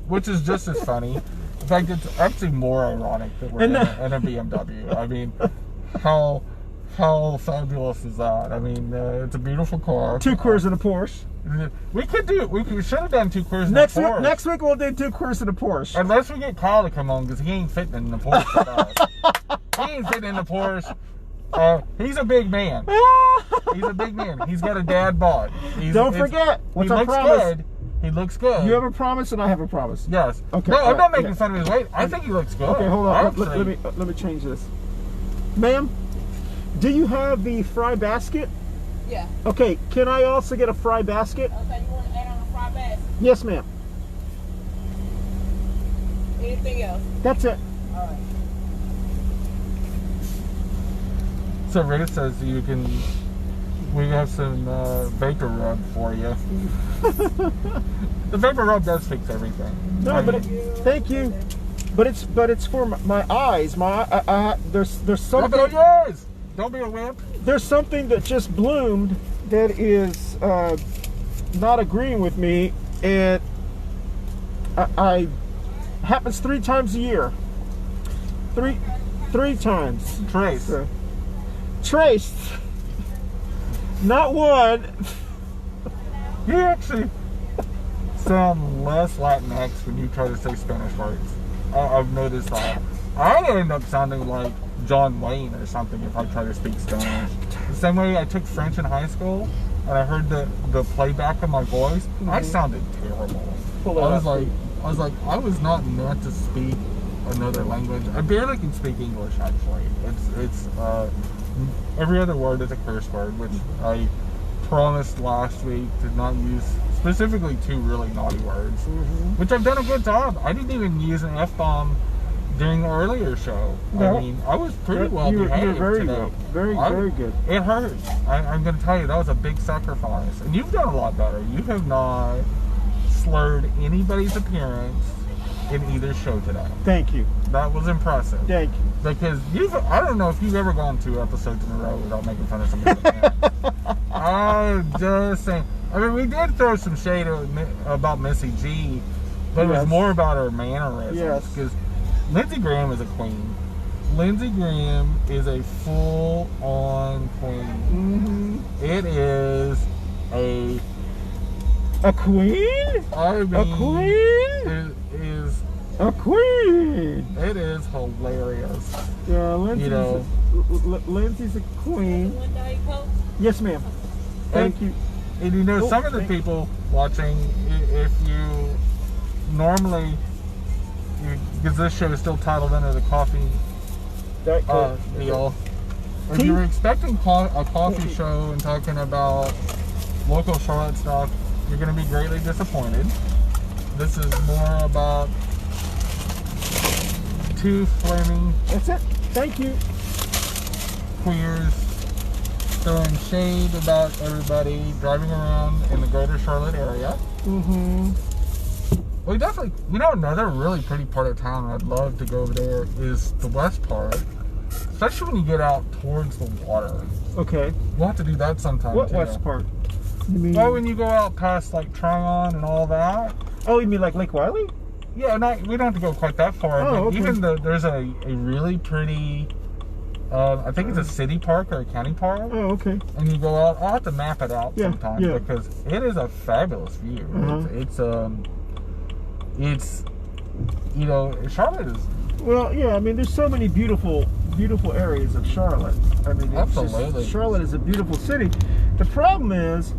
which is just as funny. In fact, it's actually more ironic that we're in a BMW. I mean, how fabulous is that? I mean, it's a beautiful car. 2 queers in a Porsche. We should have done 2 queers in a Porsche. Next week we'll do 2 queers in a Porsche. Unless we get Kyle to come on, because he ain't fitting in the Porsche. He ain't fitting in the Porsche. He's a big man. He's a big man. He's got a dad bod. Don't forget. What's our promise? He looks good. You have a promise and I have a promise. Yes. Okay. No, I'm not making fun of his weight. I think he looks good. Okay, hold on. Let me change this. Ma'am, do you have the fry basket? Yeah. Okay, can I also get a fry basket? Okay, you want to add on a fry basket? Yes, ma'am. Anything else? That's it. All right. So Ruth says we have some vapor rub for you. The vapor rub does fix everything. No, thank you. But it's for my eyes. There's something. Look at yours. Don't be a wimp. There's something that just bloomed that is not agreeing with me, and I happens 3 times a year. Three times. Traced. Not one. You actually sound less Latinx when you try to say Spanish words. I've noticed that. I end up sounding like John Wayne or something if I try to speak Spanish. The same way I took French in high school and I heard the playback of my voice, I sounded terrible. I was not meant to speak another language. I barely can speak English actually. It's every other word is a curse word, which I promised last week to not use, specifically 2 really naughty words, which I've done a good job. I didn't even use an F-bomb during the earlier show. No. I mean, I was pretty well behaved. You're very today. good. Very good. It hurts. I'm going to tell you, that was a big sacrifice. And you've done a lot better. You have not slurred anybody's appearance in either show today. Thank you. That was impressive. Thank you. Because I don't know if you've ever gone 2 episodes in a row without making fun of somebody. I'm just saying. I mean, we did throw some shade about Missy G, but it was more about her mannerisms. Yes. Because Lindsey Graham is a queen. Lindsey Graham is a full-on queen. It is a queen? I mean, a queen? It is a queen. It is hilarious. Yeah, Lindsay's a queen. Yes, ma'am. Thank you. And you know, some of the people watching, if you normally, because this show is still titled under the coffee deal, if you were expecting a coffee show and talking about local Charlotte stuff, you're going to be greatly disappointed. This is more about 2 flaming. That's it. Thank you. Queers throwing shade about everybody driving around in the greater Charlotte area. We definitely, another really pretty part of town I'd love to go over there is the west part, especially when you get out towards the water. Okay. We'll have to do that sometime. What west part? You mean? Well, when you go out past like Tryon and all that. Oh, you mean like Lake Wiley? Yeah, we don't have to go quite that far. Oh, But okay. even there's a really pretty, I think it's a city park or a county park. Oh, okay. And you go out. I'll have to map it out Yeah, sometime yeah. because it is a fabulous view. Uh-huh. It's you know, Charlotte is Well, yeah. I mean, there's so many beautiful areas of Charlotte. I mean, it's Absolutely. just, Charlotte is a beautiful city. The problem is,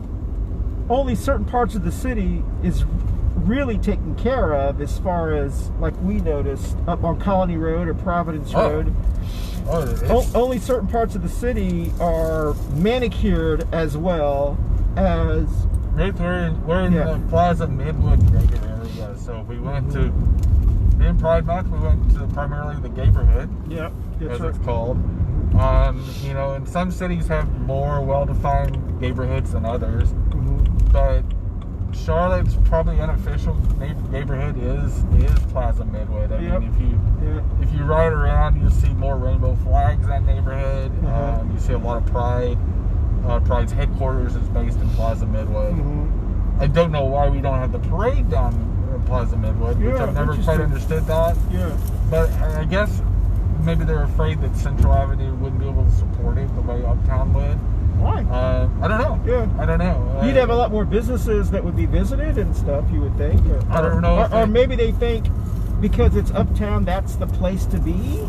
only certain parts of the city is really taken care of, as far as like we noticed up on Colony Road or Providence Road. Only certain parts of the city are manicured as well as. we're in the Plaza Midwood Gator area. So we went to in Pride Month. We went to primarily the neighborhood. Yeah, as that's it's called. Mm-hmm. You know, and some cities have more well-defined neighborhoods than others, Mm-hmm. but Charlotte's probably unofficial neighborhood is Plaza Midwood. I Yep. mean, if you ride around, you'll see more rainbow flags in that neighborhood. Uh-huh. You see a lot of Pride. Pride's headquarters is based in Plaza Midwood. Mm-hmm. I don't know why we don't have the parade down in Plaza Midwood, which Yeah, I've never quite interesting. understood that. Yeah. But I guess maybe they're afraid that Central Avenue wouldn't be able to support it the way Uptown would. Why? I don't know. Yeah. I don't know. You'd have a lot more businesses that would be visited and stuff, you would think. I don't know if Or they- maybe they think because it's uptown, that's the place to be.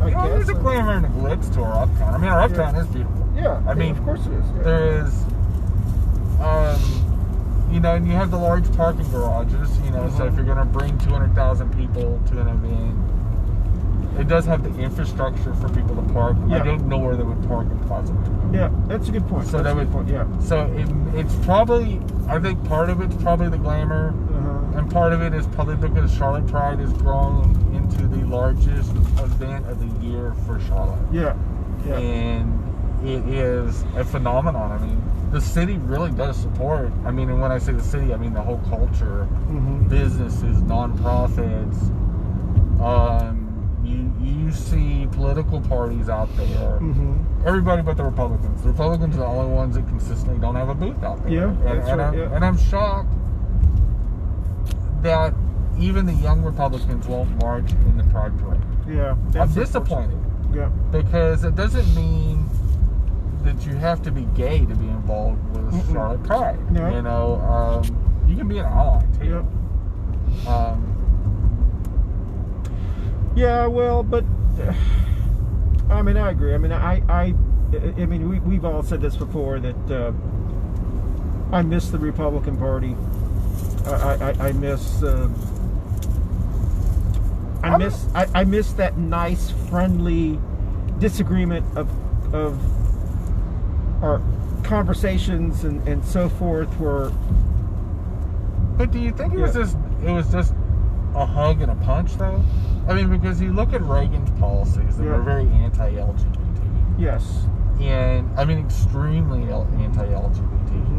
I guess. There's a glamour and a glitz to our Uptown. I mean, our Uptown is beautiful. Yeah. I mean, of course it is. Yeah. There is, you know, and you have the large parking garages, you know, so if you're going to bring 200,000 people to an event, it does have the infrastructure for people to park. Yeah. I don't know where they would park in Plaza Midwood. Yeah, that's a good point. So that's that a good would, point. Yeah. So it's probably, I think part of it's probably the glamour, Uh-huh. and part of it is probably because Charlotte Pride has grown into the largest event of the year for Charlotte. Yeah. Yeah. And it is a phenomenon. I mean, the city really does support. I mean, and when I say the city, I mean the whole culture, Mm-hmm. businesses, nonprofits. You see political parties out there. Mm-hmm. Everybody but the Republicans. The Republicans are the only ones that consistently don't have a booth out there. Yeah, that's right, yeah. And I'm shocked that even the young Republicans won't march in the Pride Parade. Yeah. I'm That's disappointed unfortunate. Yeah. because it doesn't mean that you have to be gay to be involved with Mm-mm. Charlotte Pride. No. You know, you can be an ally too. Yep. Yeah, well, but I mean, I agree. I mean, I mean, we've all said this before that I miss the Republican Party. I miss I miss that nice, friendly disagreement of our conversations and so forth. Where, But do you think it was just a hug and a punch though? I mean, because you look at Reagan's policies that were very anti-LGBT. yes, And I mean, extremely anti-LGBT.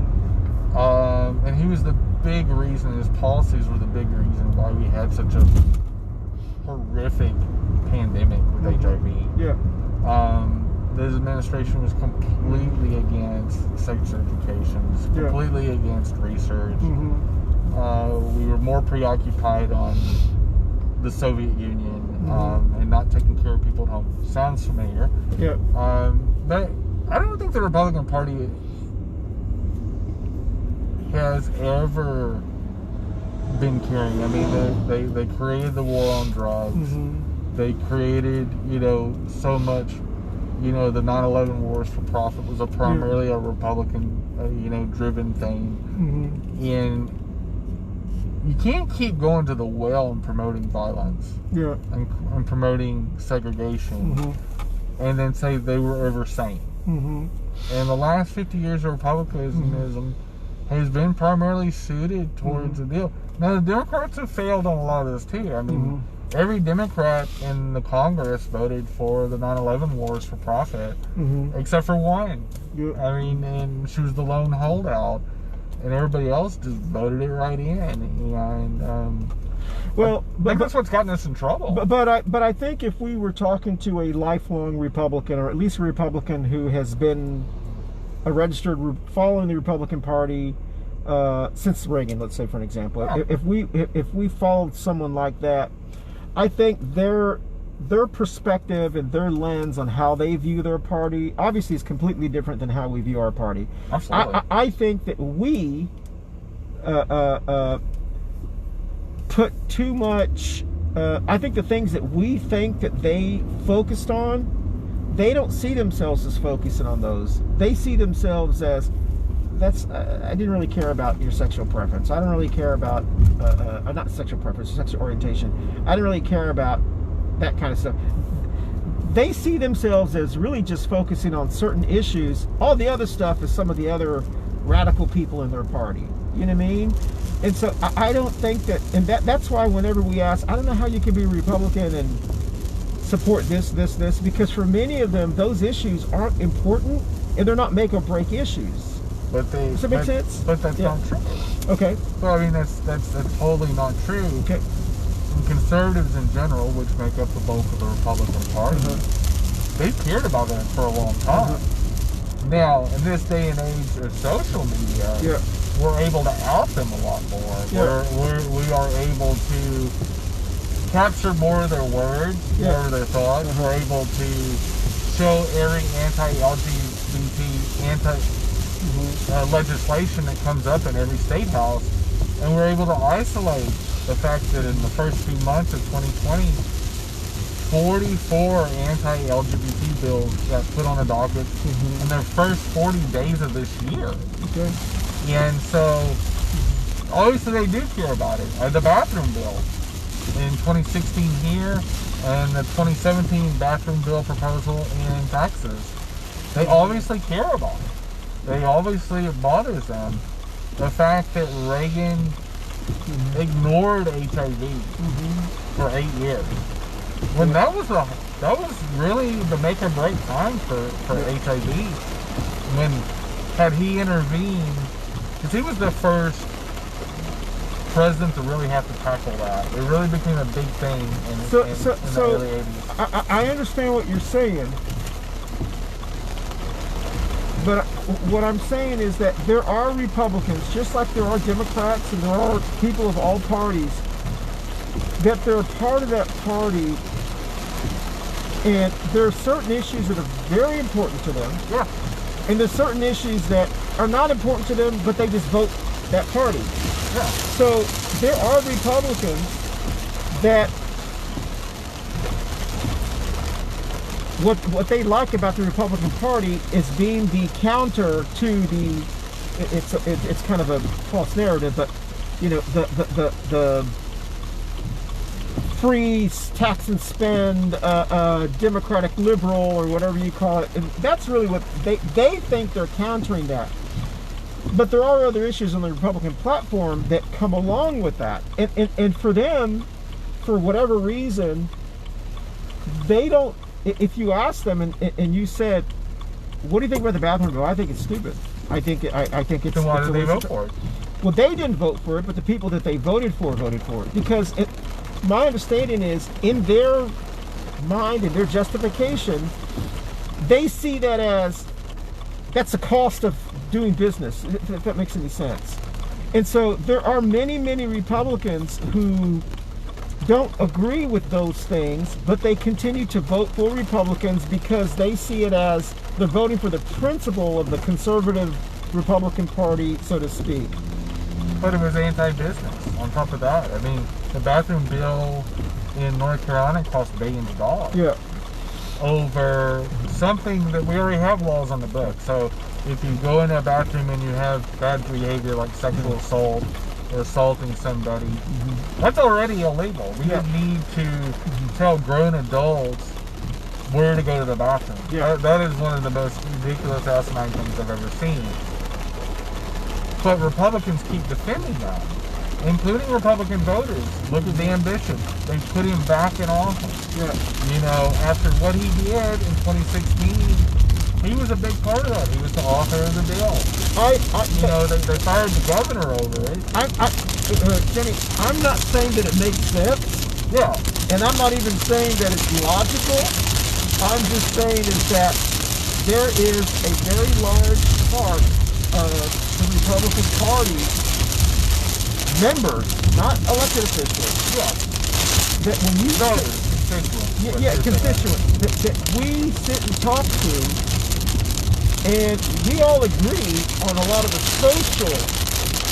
And he was the big reason. His policies were the big reason why we had such a horrific pandemic with HIV. yeah, This administration was completely against sex education, completely against research. We were more preoccupied on the Soviet Union and not taking care of people at home. Sounds familiar. yeah. But I don't think the Republican Party has ever been caring. I mean, they created the war on drugs. They created, you know, so much. You know, the 9/11 Wars for Profit was primarily a Republican, you know, driven thing. And you can't keep going to the well and promoting violence Yeah. and promoting segregation and then say they were ever sane. And the last 50 years of Republicanism has been primarily suited towards the deal. Now, the Democrats have failed on a lot of this too. I mean, every Democrat in the Congress voted for the 9/11 Wars for Profit, except for one. Yeah. I mean, and she was the lone holdout, and everybody else just voted it right in. And Well, I think that's what's gotten us in trouble. But I think if we were talking to a lifelong Republican, or at least a Republican who has been a registered following the Republican Party since Reagan, let's say for an example, Yeah. if we followed someone like that, I think their perspective and their lens on how they view their party obviously is completely different than how we view our party. Absolutely. I think that we put too much. I think the things that we think that they focused on, they don't see themselves as focusing on those. They see themselves as, I didn't really care about your sexual preference. I don't really care about, not sexual preference, sexual orientation. I didn't really care about that kind of stuff. They see themselves as really just focusing on certain issues. All the other stuff is some of the other radical people in their party. You know what I mean? And so I don't think that, and that's why whenever we ask, I don't know how you can be Republican and support this, because for many of them, those issues aren't important and they're not make or break issues. But Does that make sense? But that's not true. Okay. Well, I mean, that's totally not true. Okay. Conservatives in general, which make up the bulk of the Republican Party, they've cared about that for a long time. Now, in this day and age of social media, we're able to out them a lot more. We are able to capture more of their words, more of their thoughts. We're able to show every anti-LGBT, legislation that comes up in every state house, and we're able to isolate the fact that in the first few months of 2020, 44 anti-LGBT bills got put on the docket in their first 40 days of this year. Okay. And so, obviously they do care about it. The bathroom bill in 2016 here, and the 2017 bathroom bill proposal in Texas. They obviously care about it. They obviously, it bothers them. The fact that Reagan ignored HIV for 8 years. When that was really the make or break time for HIV. When had he intervened, because he was the first president to really have to tackle that. It really became a big thing in the early 80s. I understand what you're saying, but what I'm saying is that there are Republicans, just like there are Democrats and there are people of all parties, that they're part of that party, and there are certain issues that are very important to them. Yeah. And there's certain issues that are not important to them, but they just vote that party. Yeah. So there are Republicans that what they like about the Republican Party is being the counter to the. It's kind of a false narrative, but you know the free tax and spend democratic liberal or whatever you call it, and that's really what they think they're countering that. But there are other issues on the Republican platform that come along with that, and for them, for whatever reason, they don't. If you ask them and you said, "What do you think about the bathroom bill?" I think it's stupid. I think it's. So why did they vote for it? Well, they didn't vote for it, but the people that they voted for it because my understanding is, in their mind, in their justification, they see that as that's the cost of doing business, if that makes any sense. And so there are many Republicans who don't agree with those things, but they continue to vote for Republicans because they see it as they're voting for the principle of the conservative Republican Party, so to speak. But it was anti-business on top of that. I mean, the bathroom bill in North Carolina cost billions of dollars. Yeah. Over something that we already have laws on the book. So if you go in a bathroom and you have bad behavior like sexual assault or assaulting somebody, that's already illegal. We didn't need to tell grown adults where to go to the bathroom. Yeah. That is one of the most ridiculous asinine things I've ever seen. But Republicans keep defending that, including Republican voters. Look at Dan Bishop. They put him back in office. Yeah. You know, after what he did in 2016, he was a big part of that. He was the author of the bill. They fired the governor over it. Jenny, I'm not saying that it makes sense. Yeah. And I'm not even saying that it's logical. I'm just saying is that there is a very large part of the Republican Party members, not elected officials, Yeah. that when you constituents, that we sit and talk to, and we all agree on a lot of the social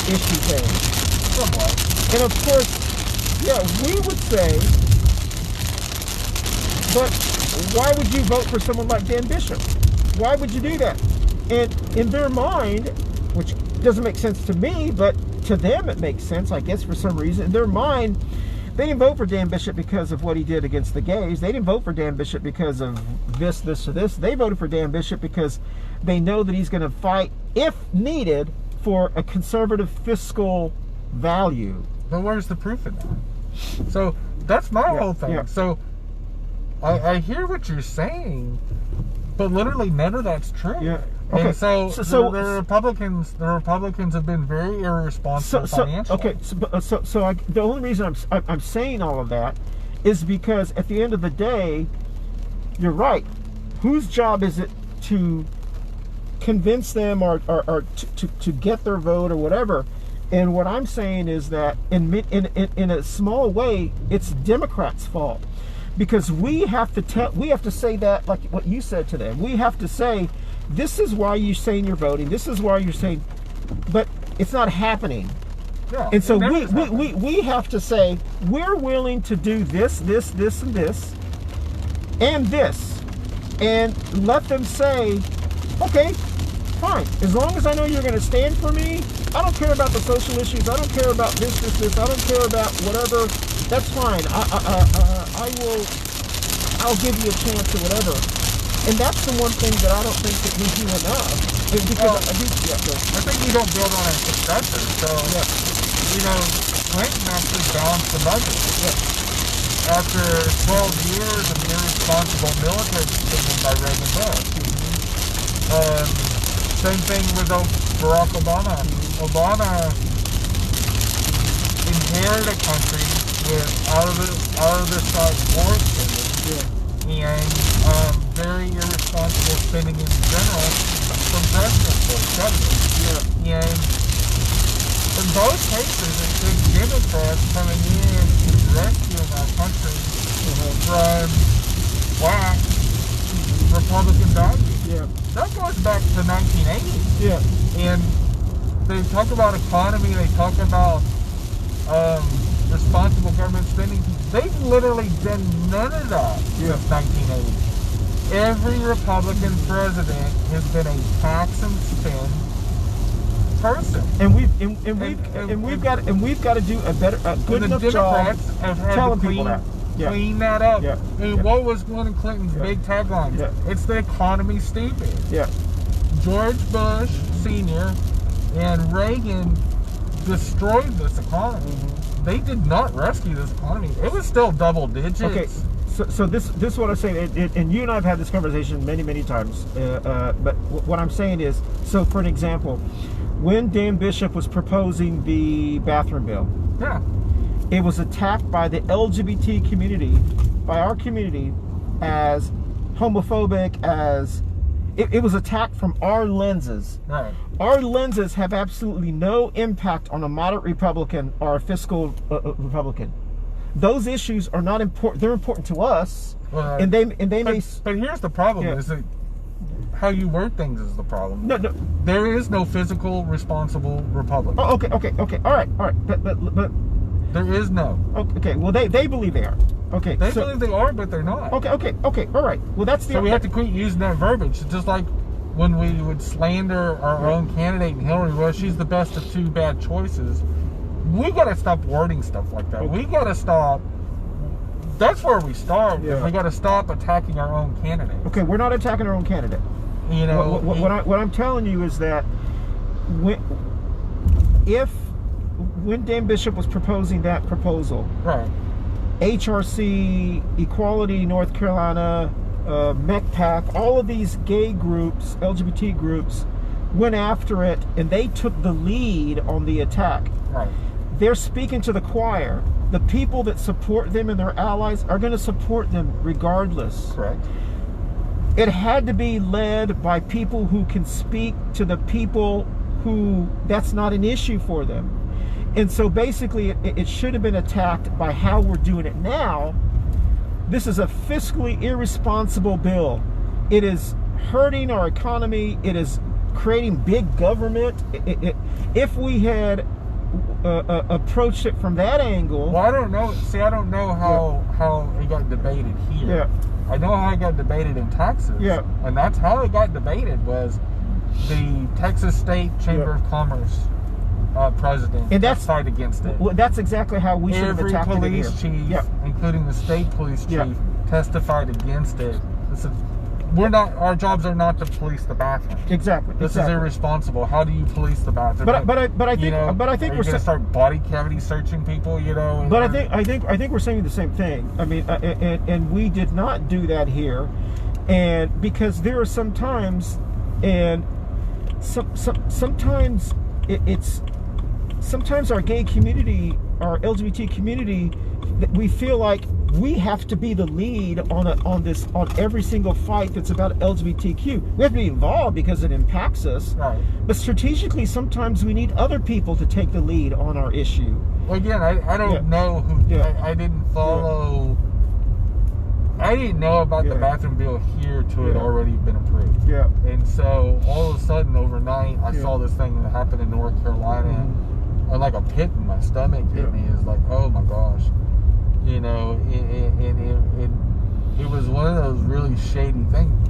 issue things. Somewhat. And of course, yeah, we would say, but why would you vote for someone like Dan Bishop? Why would you do that? And in their mind, which doesn't make sense to me, but to them it makes sense, I guess, for some reason. In their mind, they didn't vote for Dan Bishop because of what he did against the gays. They didn't vote for Dan Bishop because of this, or this. They voted for Dan Bishop because they know that he's going to fight, if needed, for a conservative fiscal value. But where's the proof in that? So that's my whole thing. Yeah. So I hear what you're saying, but literally none of that's true. Yeah. Okay. And so the Republicans have been very irresponsible financially. Okay. The only reason I'm saying all of that is because at the end of the day, you're right. Whose job is it to convince them or to get their vote or whatever? And what I'm saying is that in a small way, it's Democrats' fault, because we have to say that, like what you said to them. We have to say, this is why you're saying you're voting. This is why you're saying, but it's not happening. Yeah, and so we have to say, we're willing to do this, and this, and let them say, okay, fine. As long as I know you're going to stand for me, I don't care about the social issues. I don't care about this. I don't care about whatever. That's fine. I'll give you a chance or whatever. And that's the one thing that I don't think that we do enough. Is because I think we don't build on our successors. So, Clinton actually balanced the budget. Yeah. After 12 years of irresponsible military spending by Reagan Bush. Same thing with Barack Obama. Obama inherited a country with out of the size war spending and very irresponsible spending in general from President Bush. And in both cases, it's been Democrats coming in and rescuing our country from black Republican doggy. Yeah. That goes back to 1980. Yeah. And they talk about economy, they talk about responsible government spending. They've literally done none of that since 1980. Every Republican president has been a tax and spend person. And we've got to do a good enough job have had telling to people that. clean that up. Yeah. And what was one of Clinton's big taglines? Yeah. It's the economy stupid. Yeah. George Bush Sr. and Reagan destroyed this economy. They did not rescue this economy. It was still double digits. Okay, so this is what I'm saying, and you and I have had this conversation many times. But what I'm saying is, so for an example, when Dan Bishop was proposing the bathroom bill, it was attacked by the LGBT community, by our community, as homophobic, as it was attacked from our lenses. Right. Our lenses have absolutely no impact on a moderate Republican or a fiscal Republican. Those issues are not important. They're important to us, and they may. But here's the problem: is that how you word things is the problem. No. There is no physical responsible Republican. Oh, okay. All right. But there is no. Okay. Well, they believe they are. Okay. They believe they are, but they're not. Okay. All right. Well, that's the. So we have to quit using that verbiage. It's just like when we would slander our own candidate in Hillary. Well, she's the best of two bad choices. We got to stop wording stuff like that. We got to stop. That's where we start. Yeah. We got to stop attacking our own candidate. Okay, we're not attacking our own candidate. What I'm telling you is that when Dan Bishop was proposing that proposal, right? HRC, Equality North Carolina, MECPAC, all of these gay groups, LGBT groups, went after it, and they took the lead on the attack. Right. They're speaking to the choir. The people that support them and their allies are going to support them regardless. Correct. It had to be led by people who can speak to the people who that's not an issue for them. And so basically it should have been attacked by how we're doing it now. This is a fiscally irresponsible bill. It is hurting our economy. It is creating big government. If we had approached it from that angle. Well, I don't know. See, I don't know how it got debated here. Yeah. I know how it got debated in Texas. Yeah. And that's how it got debated was the Texas State Chamber of Commerce president And that's fight against it. Well, that's exactly how we should have Every attacked it here. police chief, Yeah. including the state police chief, Yeah. testified against it. We're not. Our jobs are not to police the bathroom. Exactly. This is irresponsible. How do you police the bathroom? But I think you know, but I think are we're you gonna start body cavity searching people. You know. But I think we're saying the same thing. I mean, and we did not do that here, and because there are some times, and sometimes sometimes our gay community, our LGBT community, we feel like we have to be the lead on every single fight that's about LGBTQ. We have to be involved because it impacts us. Right. But strategically, sometimes we need other people to take the lead on our issue. Well, again, I don't know who. Yeah. I didn't follow. I didn't know about the bathroom bill here till it had already been approved. Yeah. And so all of a sudden, overnight, I saw this thing that happened in North Carolina, and like a pit in my stomach hit me. It's like, oh my gosh. You know, it was one of those really shady things.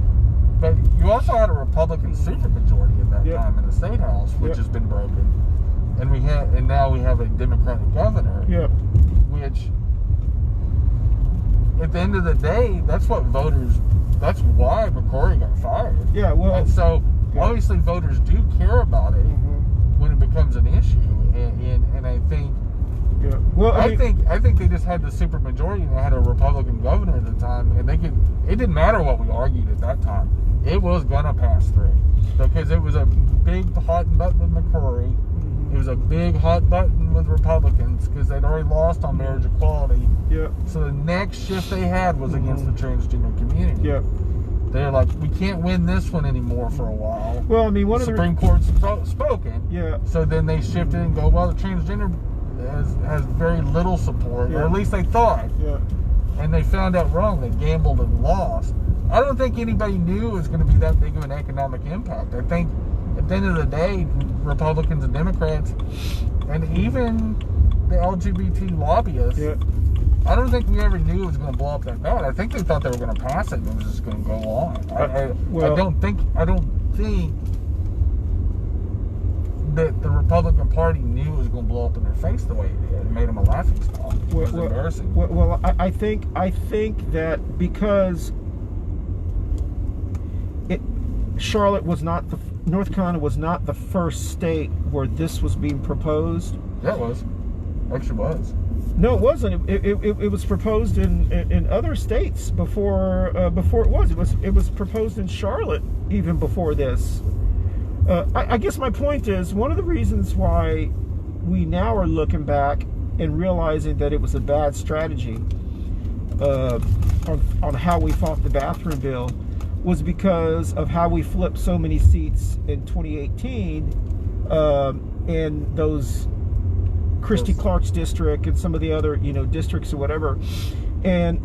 But you also had a Republican supermajority at that time in the state house, which has been broken, and now we have a Democratic governor. Yeah. Which, at the end of the day, that's why McCrory got fired. Yeah. Well. And so obviously voters do care about it when it becomes an issue, and I think. Yeah. Well, I think they just had the supermajority and they had a Republican governor at the time, and it didn't matter what we argued at that time. It was gonna pass through because it was a big hot button with McCrory. It was a big hot button with Republicans because they'd already lost on marriage equality. Yeah. So the next shift they had was against the transgender community. Yeah. They're like, we can't win this one anymore for a while. Well, I mean, the Supreme Court's spoken. Yeah. So then they shifted and go, well, the transgender has very little support, or at least they thought. Yeah. And they found out wrong. They gambled and lost. I don't think anybody knew it was going to be that big of an economic impact. I think at the end of the day, Republicans and Democrats, and even the LGBT lobbyists, I don't think we ever knew it was going to blow up that bad. I think they thought they were going to pass it and it was just going to go on. I don't think that the Republican Party knew it was going to blow up in their face the way it did. It made them a laughing stock. It was embarrassing. Well, I think that because Charlotte was not North Carolina was not the first state where this was being proposed. Yeah, it was. Actually, was. No, it wasn't. It was proposed in other states before it was. It was proposed in Charlotte even before this. I guess my point is, one of the reasons why we now are looking back and realizing that it was a bad strategy on how we fought the bathroom bill was because of how we flipped so many seats in 2018 in those Christy Clark's district and some of the other districts or whatever, and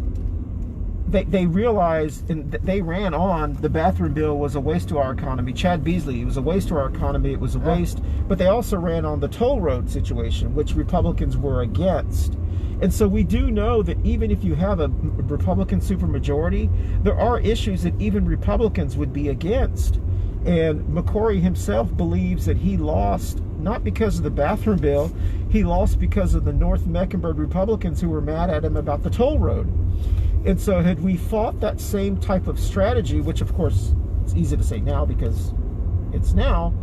they realized and they ran on the bathroom bill was a waste to our economy. Chad Beasley, it was a waste to our economy, it was a waste, but they also ran on the toll road situation, which Republicans were against. And so we do know that even if you have a Republican supermajority, there are issues that even Republicans would be against. And McCrory himself believes that he lost not because of the bathroom bill, he lost because of the North Mecklenburg Republicans who were mad at him about the toll road. And so had we fought that same type of strategy, which of course it's easy to say now because it's now,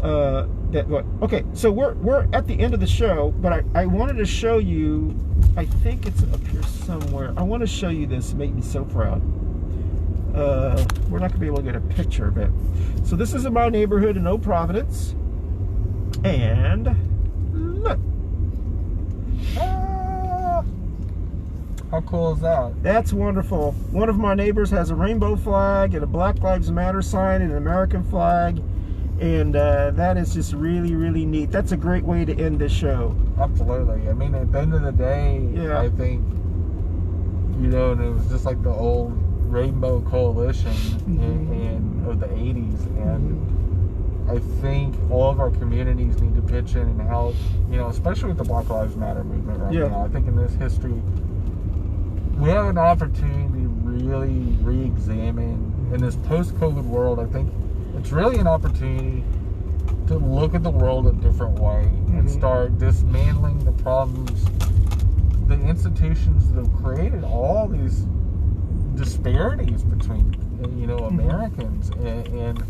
okay, so we're at the end of the show, but I wanted to show you, I think it's up here somewhere. I want to show you this, it made me so proud. We're not gonna be able to get a picture of it. So this is in my neighborhood in Oak Providence, and look. How cool is that? That's wonderful. One of my neighbors has a rainbow flag and a Black Lives Matter sign and an American flag, And that is just really, really neat. That's a great way to end this show. Absolutely. I mean, at the end of the day, Yeah. I think, you know, and it was just like the old Rainbow Coalition in of the 80s. And I think all of our communities need to pitch in and help, you know, especially with the Black Lives Matter movement right now. I think in this history, we have an opportunity to really re-examine in this post-COVID world. I think it's really an opportunity to look at the world a different way and start dismantling the problems, the institutions that have created all these disparities between, you know, Americans, and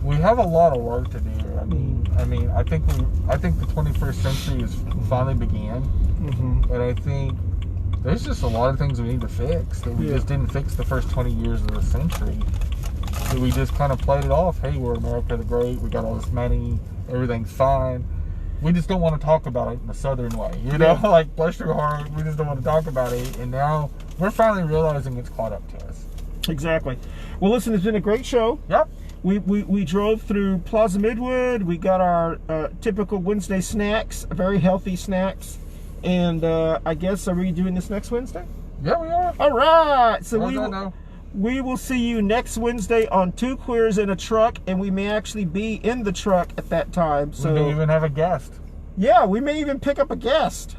we have a lot of work to do. I think the 21st century has finally began, and I think there's just a lot of things we need to fix that we just didn't fix the first 20 years of the century. So we just kind of played it off. Hey, we're America the Great. We got all this money. Everything's fine. We just don't want to talk about it in the Southern way. You know, like, bless your heart. We just don't want to talk about it. And now we're finally realizing it's caught up to us. Exactly. Well, listen, it's been a great show. Yep. We drove through Plaza Midwood. We got our typical Wednesday snacks, very healthy snacks. And I guess, are we doing this next Wednesday? Yeah, we are. All right. So No. we will see you next Wednesday on Two Queers in a Truck, and we may actually be in the truck at that time. So We may even have a guest. yeah, we may even pick up a guest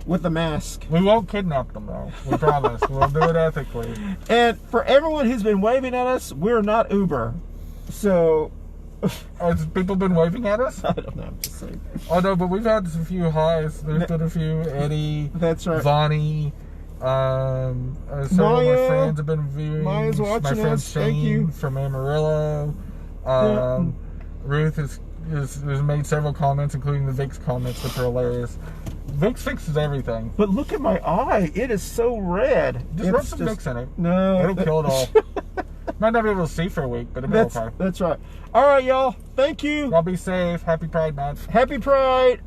with a mask. We won't kidnap them, though. We promise. We'll do it ethically. And for everyone who's been waving at us, we're not Uber. So Has people been waving at us? I don't know. I'm just saying. Oh, no, but we've had a few highs. There's been a few. Eddie. That's right. Vonnie. Some of my friends have been viewing. Maya's watching my friend us. Thank Shane you. from Amarillo. Ruth has made several comments, including the Vic's comments, which are hilarious. Vic's fixes everything. But look at my eye. It is so red. Just rub some Vic's in it. No. It'll kill it all. Might not be able to see for a week, but it'll be okay. That's right. All right, y'all. Thank you. Y'all be safe. Happy Pride Month. Happy Pride.